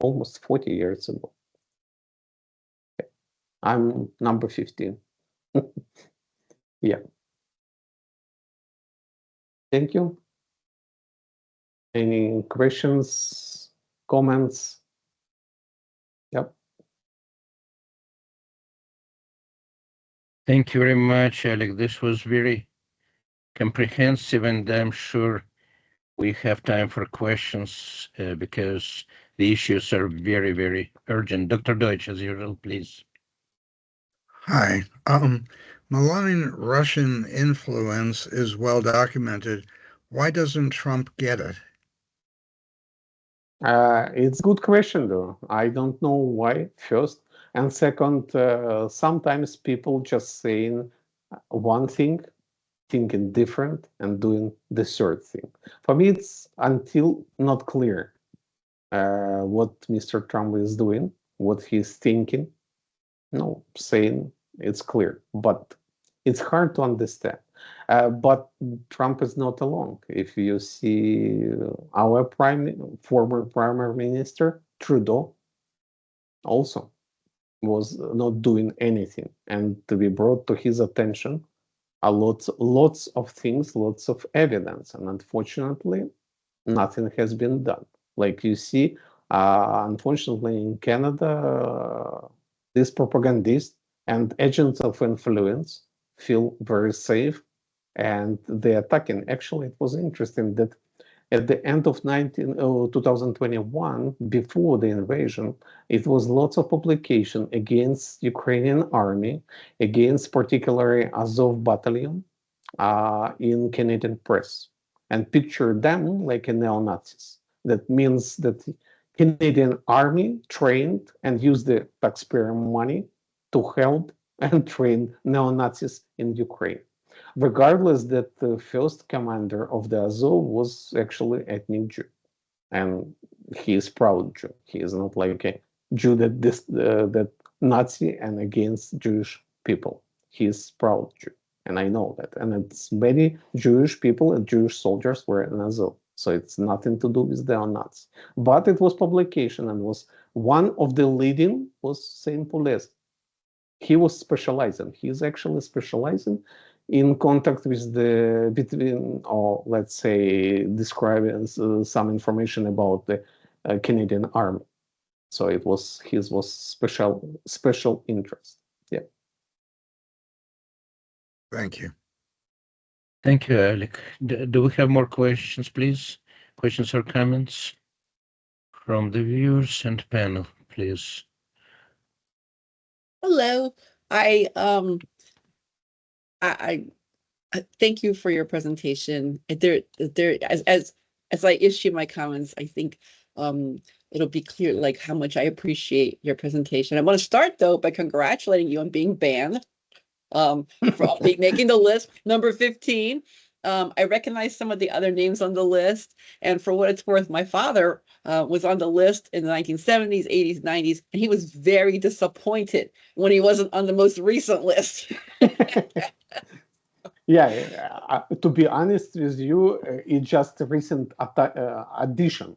D: almost 40 years ago. I'm number 15. Yeah. Thank you. Any questions, comments? Yep.
C: Thank you very much, Alik. This was very comprehensive, and I'm sure we have time for questions because the issues are very, very urgent. Dr. Deutsch, as usual, please.
E: Hi. Malign Russian influence is well documented. Why doesn't Trump get it?
D: It's a good question, though. I don't know why, first. And second, sometimes people just saying one thing, thinking different, and doing the third thing. For me, it's until not clear what Mr. Trump is doing, what he's thinking. No, saying it's clear, but it's hard to understand. But Trump is not alone. If you see our former Prime Minister Trudeau also was not doing anything, and we brought to his attention lots of things, lots of evidence, and unfortunately, nothing has been done. Like you see, unfortunately, in Canada, these propagandists and agents of influence feel very safe, and they're attacking. Actually, it was interesting that at the end of 2021, before the invasion, it was lots of publication against Ukrainian army, against particularly Azov battalion in Canadian press, and picture them like a neo-Nazis. That means that Canadian army trained and used the taxpayer money to help and train neo-Nazis in Ukraine. Regardless that the first commander of the Azov was actually ethnic Jew, and he is proud Jew. He is not like a Jew that Nazi and against Jewish people. He is proud Jew, and I know that. And it's many Jewish people and Jewish soldiers were in Azov, so it's nothing to do with the Nazis. But it was publication, and was one of the leading was Saint Poules. He was specializing. He is actually specializing in contact with the between, or let's say, describing some information about the Canadian Army. So it was his was special interest. Yeah.
E: Thank you.
C: Thank you, Alik. Do we have more questions, please? Questions or comments from the viewers and panel, please?
B: Hello. I thank you for your presentation. As I issue my comments, I think it'll be clear like how much I appreciate your presentation. I want to start though by congratulating you on being banned for making the list number 15. I recognize some of the other names on the list, and for what it's worth, my father was on the list in the 1970s, 80s, 90s, and he was very disappointed when he wasn't on the most recent list.
D: Yeah, to be honest with you, it's just a recent addition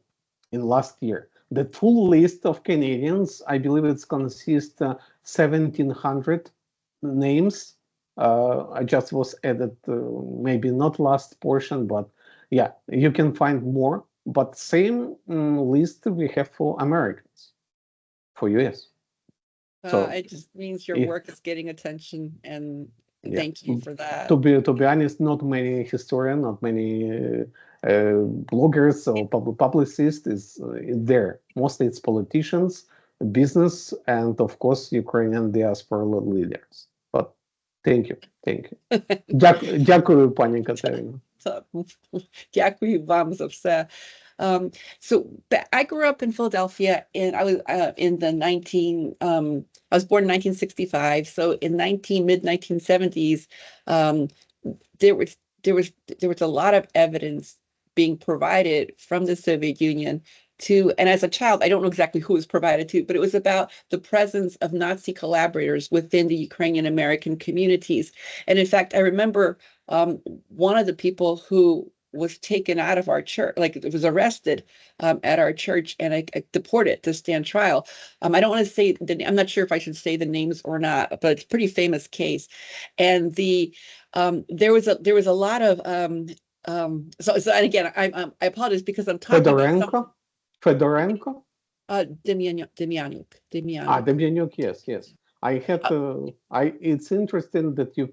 D: in last year. The full list of Canadians, I believe it's consists 1,700 names. I just was added, maybe not last portion, but yeah, you can find more. But same list we have for Americans, for US. So
B: it just means your work is getting attention, and
D: yeah.
B: thank you for that.
D: To be honest, not many historians, not many bloggers or publicists is there. Mostly it's politicians, business, and of course Ukrainian diaspora leaders. But Thank you. Thank you. Дякую, пані Катерино.
B: Дякую вам за все. So I grew up in Philadelphia, and I was I was born in 1965. So in mid 1970s, there was a lot of evidence being provided from the Soviet Union to, and as a child, I don't know exactly who was provided to, but it was about the presence of Nazi collaborators within the Ukrainian American communities. And in fact, I remember one of the people who was taken out of our church, like it was arrested at our church, and I deported to stand trial. I don't want to say I'm not sure if I should say the names or not, but it's a pretty famous case. And there was a lot of so and again, I apologize because I'm talking about
D: Fedorenko?
B: Demyanuk.
D: Demyanuk, yes. I had it's interesting that you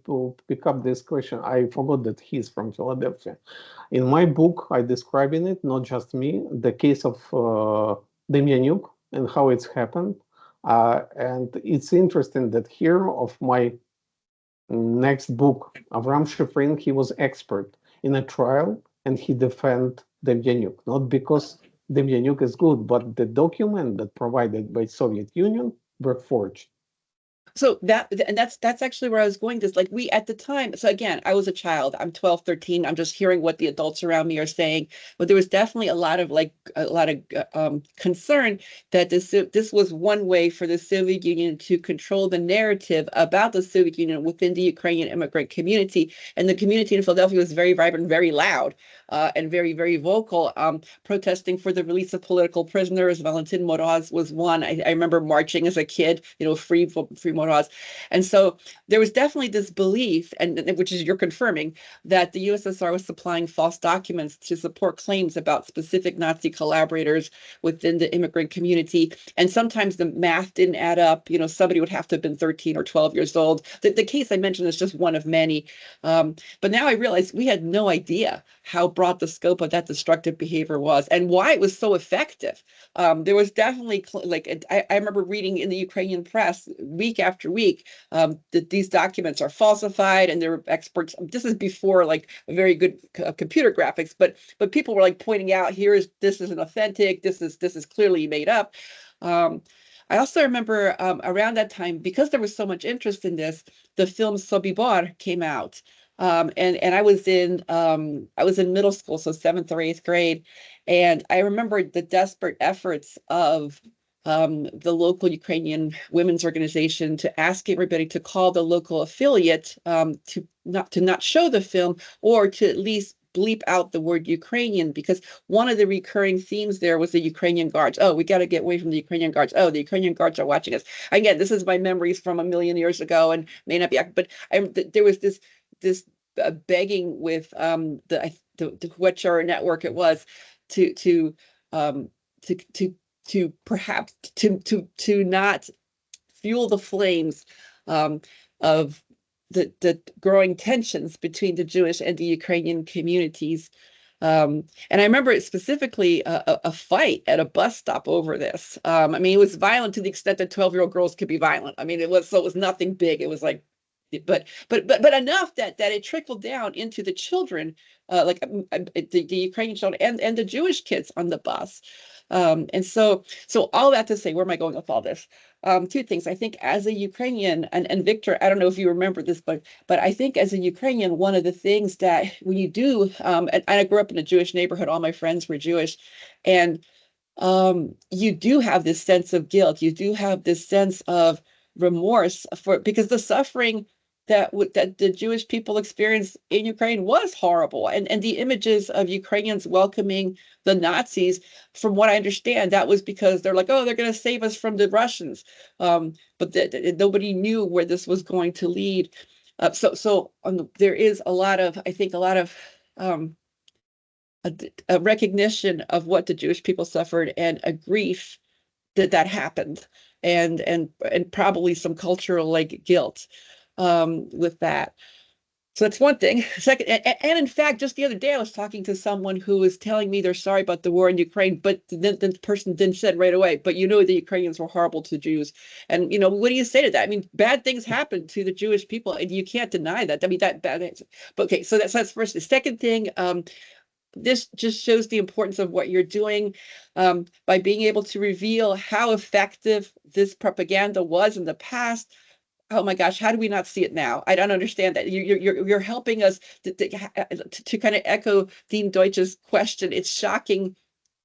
D: pick up this question. I forgot that he's from Philadelphia. In my book, I describe in it, not just me, the case of Demyanuk and how it's happened. And it's interesting that here of my next book, Avraam Shifrin, he was expert in a trial and he defended Demyanuk, not because Demyanuk is good, but the document that provided by Soviet Union were forged.
B: So that's actually where I was going. This, like, we at the time, so again, I was a child, I'm 12, 13, I'm just hearing what the adults around me are saying, but there was definitely a lot of concern that this was one way for the Soviet Union to control the narrative about the Soviet Union within the Ukrainian immigrant community. And the community in Philadelphia was very vibrant, very loud, and very, very vocal, protesting for the release of political prisoners. Valentin Moroz was one. I remember marching as a kid, free Moroz. And so there was definitely this belief, and which is you're confirming, that the USSR was supplying false documents to support claims about specific Nazi collaborators within the immigrant community. And sometimes the math didn't add up. Somebody would have to have been 13 or 12 years old. The case I mentioned is just one of many. But now I realize we had no idea how broad the scope of that destructive behavior was and why it was so effective. There was definitely, I remember reading in the Ukrainian press week after week that these documents are falsified, and there were experts. This is before very good computer graphics, but people were pointing out, this isn't authentic. This is clearly made up. I also remember around that time, because there was so much interest in this, the film Sobibor came out. And I was in middle school, so 7th or 8th grade, and I remember the desperate efforts of the local Ukrainian women's organization to ask everybody to call the local affiliate to not show the film, or to at least bleep out the word Ukrainian, because one of the recurring themes there was the Ukrainian guards. Oh, we got to get away from the Ukrainian guards. Oh, the Ukrainian guards are watching us. Again, this is my memories from a million years ago and may not be accurate, but there was this begging with the whichever network it was to perhaps to not fuel the flames of the growing tensions between the Jewish and the Ukrainian communities. And I remember specifically a fight at a bus stop over this. It was violent to the extent that 12-year-old girls could be violent. It was nothing big. It was but enough that it trickled down into the children, the Ukrainian children and the Jewish kids on the bus. And so all that to say, where am I going with all this? Two things. I think as a Ukrainian, and Victor, I don't know if you remember this, but I think as a Ukrainian, one of the things that when you do, and I grew up in a Jewish neighborhood, all my friends were Jewish, and you do have this sense of guilt. You do have this sense of remorse because the suffering that the Jewish people experienced in Ukraine was horrible. And the images of Ukrainians welcoming the Nazis, from what I understand, that was because they're like, oh, they're going to save us from the Russians. But nobody knew where this was going to lead. There is a lot of a recognition of what the Jewish people suffered, and a grief that happened, and probably some cultural guilt with that. So that's one thing. Second, and in fact, just the other day, I was talking to someone who was telling me they're sorry about the war in Ukraine, but then the person then said right away, but the Ukrainians were horrible to Jews. And, what do you say to that? I mean, bad things happen to the Jewish people, and you can't deny that. I mean, that bad. But okay, so that's first. The second thing, this just shows the importance of what you're doing by being able to reveal how effective this propaganda was in the past. Oh my gosh, how do we not see it now? I don't understand that. You're helping us to kind of echo Dean Deutsch's question. It's shocking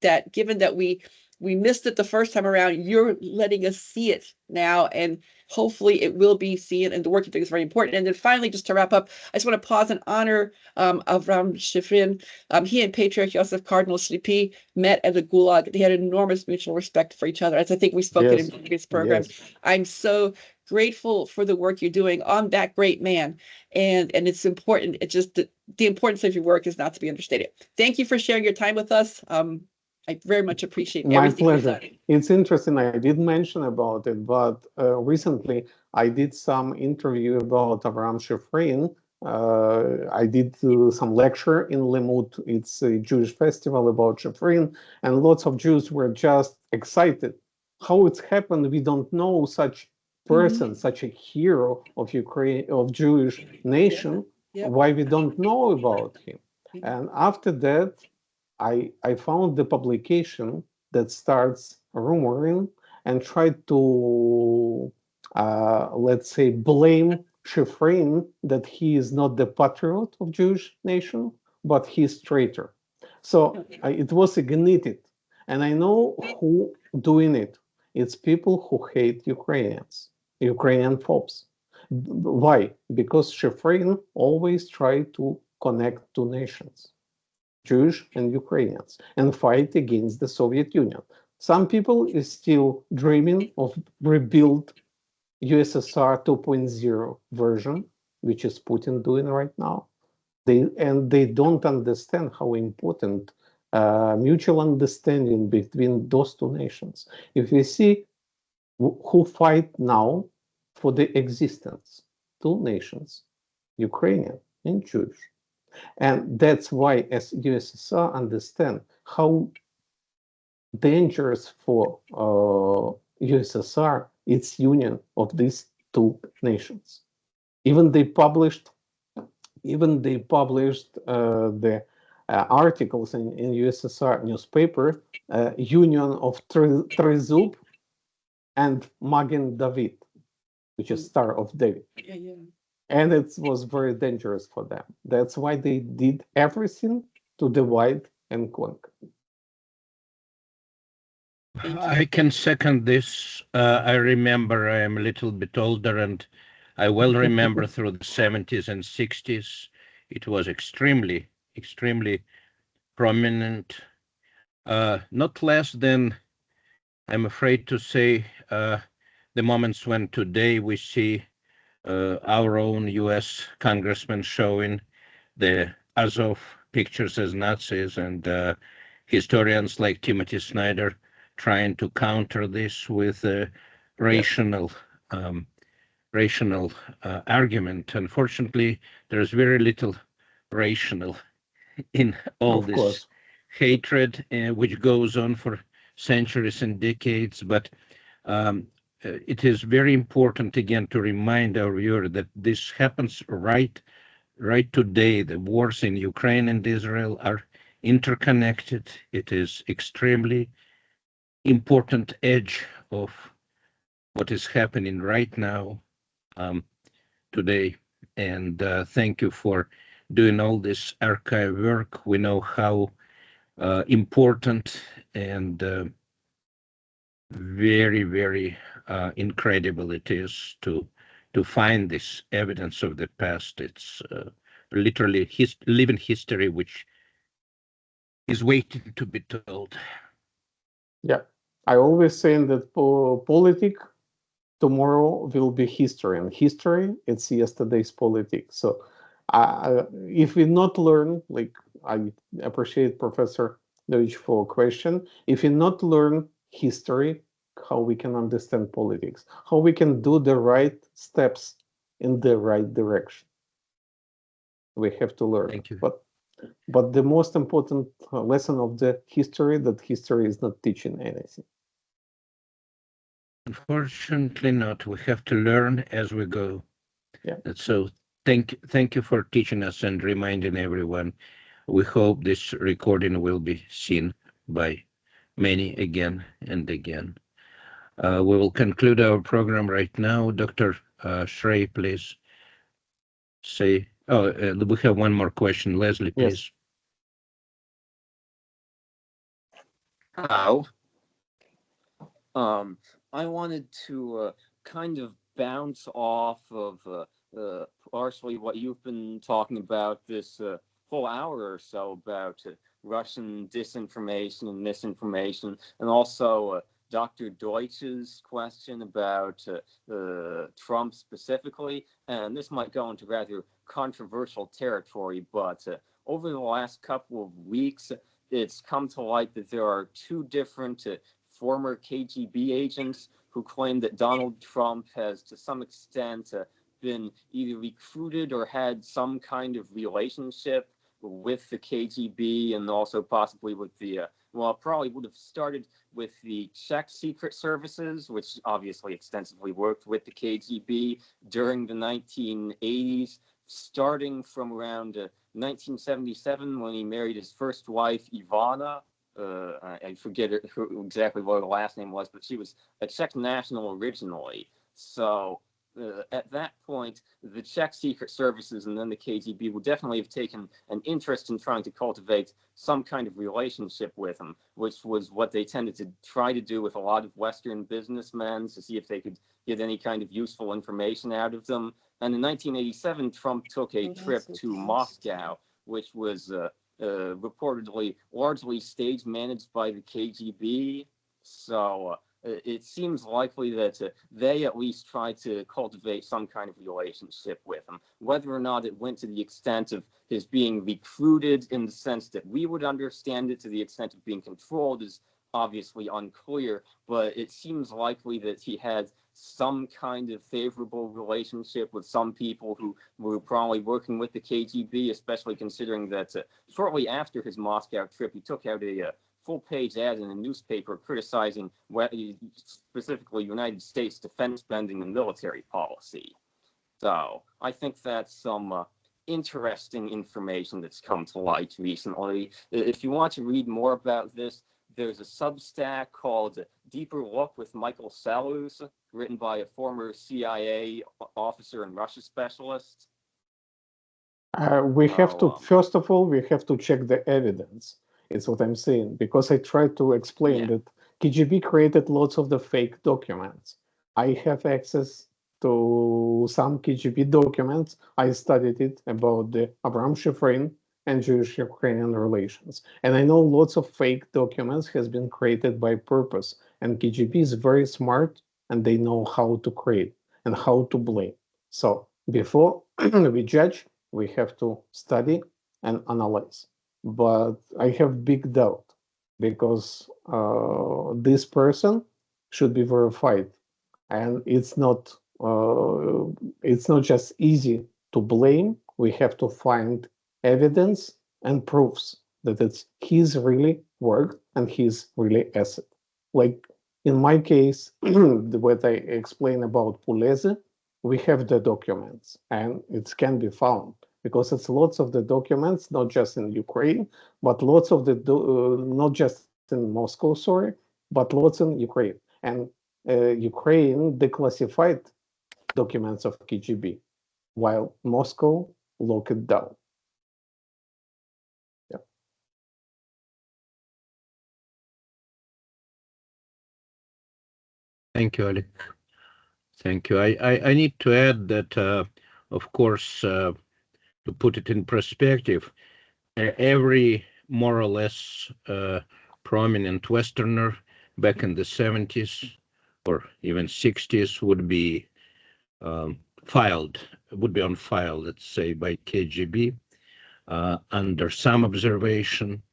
B: that given that we missed it the first time around, you're letting us see it now, and hopefully it will be seen, and the work you do is very important. And then finally, just to wrap up, I just want to pause and honor Avraam Shifrin. He and Patriarch Joseph Cardinal Sleepy met at the Gulag. They had enormous mutual respect for each other, as I think we spoke in previous programs.
D: Yes.
B: I'm so grateful for the work you're doing on that great man, and it's important. It's just the importance of your work is not to be understated. Thank you for sharing your time with us. I very much appreciate
D: My
B: everything you've
D: pleasure.
B: done.
D: It's interesting. I did mention about it, but recently I did some interview about Avraam Shifrin. I did some lecture in Limut. It's a Jewish festival about Shifrin, and lots of Jews were just excited. How it's happened, we don't know such person, such a hero of Ukraine, of Jewish nation.
B: Yep.
D: Why we don't know about him? And after that, I found the publication that starts rumoring and tried to, let's say, blame Shifrin that he is not the patriot of Jewish nation, but he's traitor. So it was ignited. And I know who doing it. It's people who hate Ukrainians, Ukrainian folks. Why? Because Shifrin always tried to connect two nations, Jewish and Ukrainians, and fight against the Soviet Union. Some people is still dreaming of rebuild USSR 2.0 version, which is Putin doing right now. They don't understand how important mutual understanding between those two nations. If we see who fight now for the existence, two nations, Ukrainian and Jewish. And that's why, as USSR understand how dangerous for USSR its union of these two nations. Even they published the articles in USSR newspaper, union of Trezub and Magen David, which is Star of David. And it was very dangerous for them. That's why they did everything to divide and conquer.
C: I can second this. I remember I am a little bit older, and I well remember through the 70s and 60s, it was extremely, extremely prominent. Not less than, I'm afraid to say, the moments when today we see our own US congressman showing the Azov pictures as Nazis, and historians like Timothy Snyder trying to counter this with a rational argument. Unfortunately, there's very little rational in all
D: Of
C: this
D: course.
C: hatred, which goes on for centuries and decades. But it is very important, again, to remind our viewer that this happens right today. The wars in Ukraine and Israel are interconnected. It is extremely important edge of what is happening right now, today. And thank you for doing all this archive work. We know how important and very, very incredible it is to find this evidence of the past. It's literally living history, which is waiting to be told.
D: Yeah, I always say that politics tomorrow will be history, and history it's yesterday's politics. So if we not learn, like I appreciate Professor Deutsch for a question, if we not learn history, how we can understand politics, how we can do the right steps in the right direction. We have to learn.
C: Thank you.
D: But the most important lesson of the history, that history is not teaching anything.
C: Unfortunately not. We have to learn as we go.
D: Yeah.
C: So thank you for teaching us and reminding everyone. We hope this recording will be seen by many again and again. We will conclude our program right now. Dr. Shrey, please say, we have one more question. Leslie, please.
F: Yes. Hello. I wanted to kind of bounce off of partially what you've been talking about this whole hour or so about Russian disinformation and misinformation, and also Dr. Deutsch's question about Trump specifically. And this might go into rather controversial territory, but over the last couple of weeks, it's come to light that there are two different former KGB agents who claim that Donald Trump has, to some extent, been either recruited or had some kind of relationship with the KGB, and also possibly with the, well, it probably would have started with the Czech secret services, which obviously extensively worked with the KGB during the 1980s, starting from around 1977 when he married his first wife, Ivana. I forget exactly what her last name was, but she was a Czech national originally. So at that point, the Czech secret services and then the KGB would definitely have taken an interest in trying to cultivate some kind of relationship with him, which was what they tended to try to do with a lot of Western businessmen, to see if they could get any kind of useful information out of them. And in 1987, Trump took a trip to Moscow, which was reportedly largely stage managed by the KGB. So it seems likely that they at least tried to cultivate some kind of relationship with him. Whether or not it went to the extent of his being recruited in the sense that we would understand it, to the extent of being controlled, is obviously unclear, but it seems likely that he had some kind of favorable relationship with some people who were probably working with the KGB, especially considering that shortly after his Moscow trip, he took out a full-page ad in a newspaper criticizing specifically United States defense spending and military policy. So I think that's some interesting information that's come to light recently. If you want to read more about this, there's a Substack called Deeper Look with Michael Salus, written by a former CIA officer and Russia specialist.
D: We have to, first of all, we have to check the evidence. It's what I'm saying, because I tried to explain that KGB created lots of the fake documents. I have access to some KGB documents. I studied it about the Avraam Shifrin and Jewish-Ukrainian Relations. And I know lots of fake documents has been created by purpose. And KGB is very smart, and they know how to create and how to blame. So before we judge, we have to study and analyze. But I have big doubt, because this person should be verified, and it's not just easy to blame. We have to find evidence and proofs that it's his really work and his really asset. Like in my case, what I explained about Puleze, we have the documents and it can be found, because it's lots of the documents, not just in Ukraine, but lots of the, not just in Moscow, sorry, but lots in Ukraine. And Ukraine declassified documents of KGB, while Moscow locked it down. Yeah.
C: Thank you, Alik. Thank you. I need to add that, of course, to put it in perspective, every more or less prominent Westerner back in the 70s or even 60s would be on file, let's say, by KGB under some observation.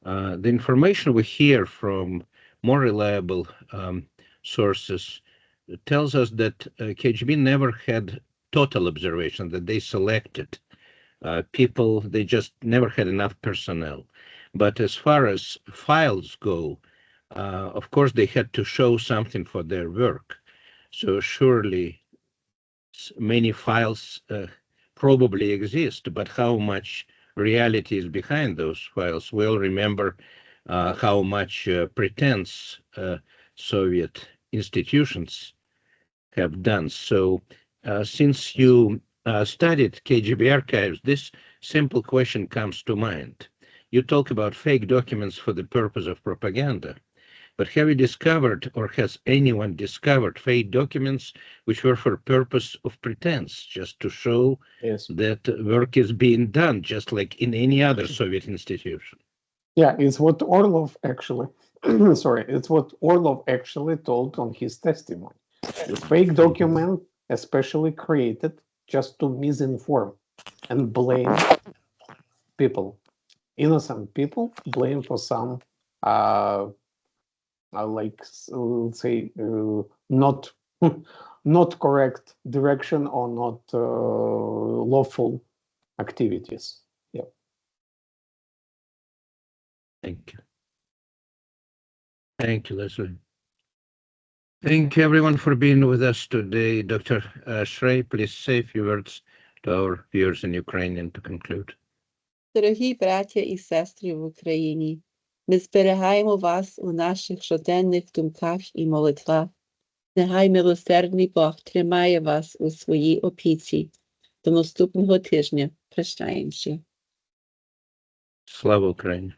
C: The information we hear from more reliable sources tells us that KGB never had total observation, that they selected people, they just never had enough personnel. But as far as files go, of course, they had to show something for their work. So surely many files probably exist, but how much reality is behind those files? We'll remember how much pretense Soviet institutions have done. So since you studied KGB archives, this simple question comes to mind. You talk about fake documents for the purpose of propaganda, but have you discovered, or has anyone discovered, fake documents which were for purpose of pretense, just to show
D: Yes.
C: that work is being done, just like in any other Soviet institution?
D: Yeah, it's what Orlov actually, sorry, it's what Orlov actually told on his testimony. The fake document especially created just to misinform and blame people, innocent people, blame for some, like, let's say, not not correct direction or not lawful activities. Yeah.
C: Thank you. Thank you, Leslie. Thank you, everyone, for being with us today. Dr. Shrey, please say a few words to our viewers in Ukrainian to conclude.
B: Дорогі браття і сестри в Україні, ми зберігаємо вас у наших щоденних думках і молитвах. Нехай милосердний Бог тримає вас у своїй опіці. До наступного тижня. Прощаємося.
C: Слава Україні!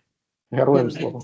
D: Героям слава.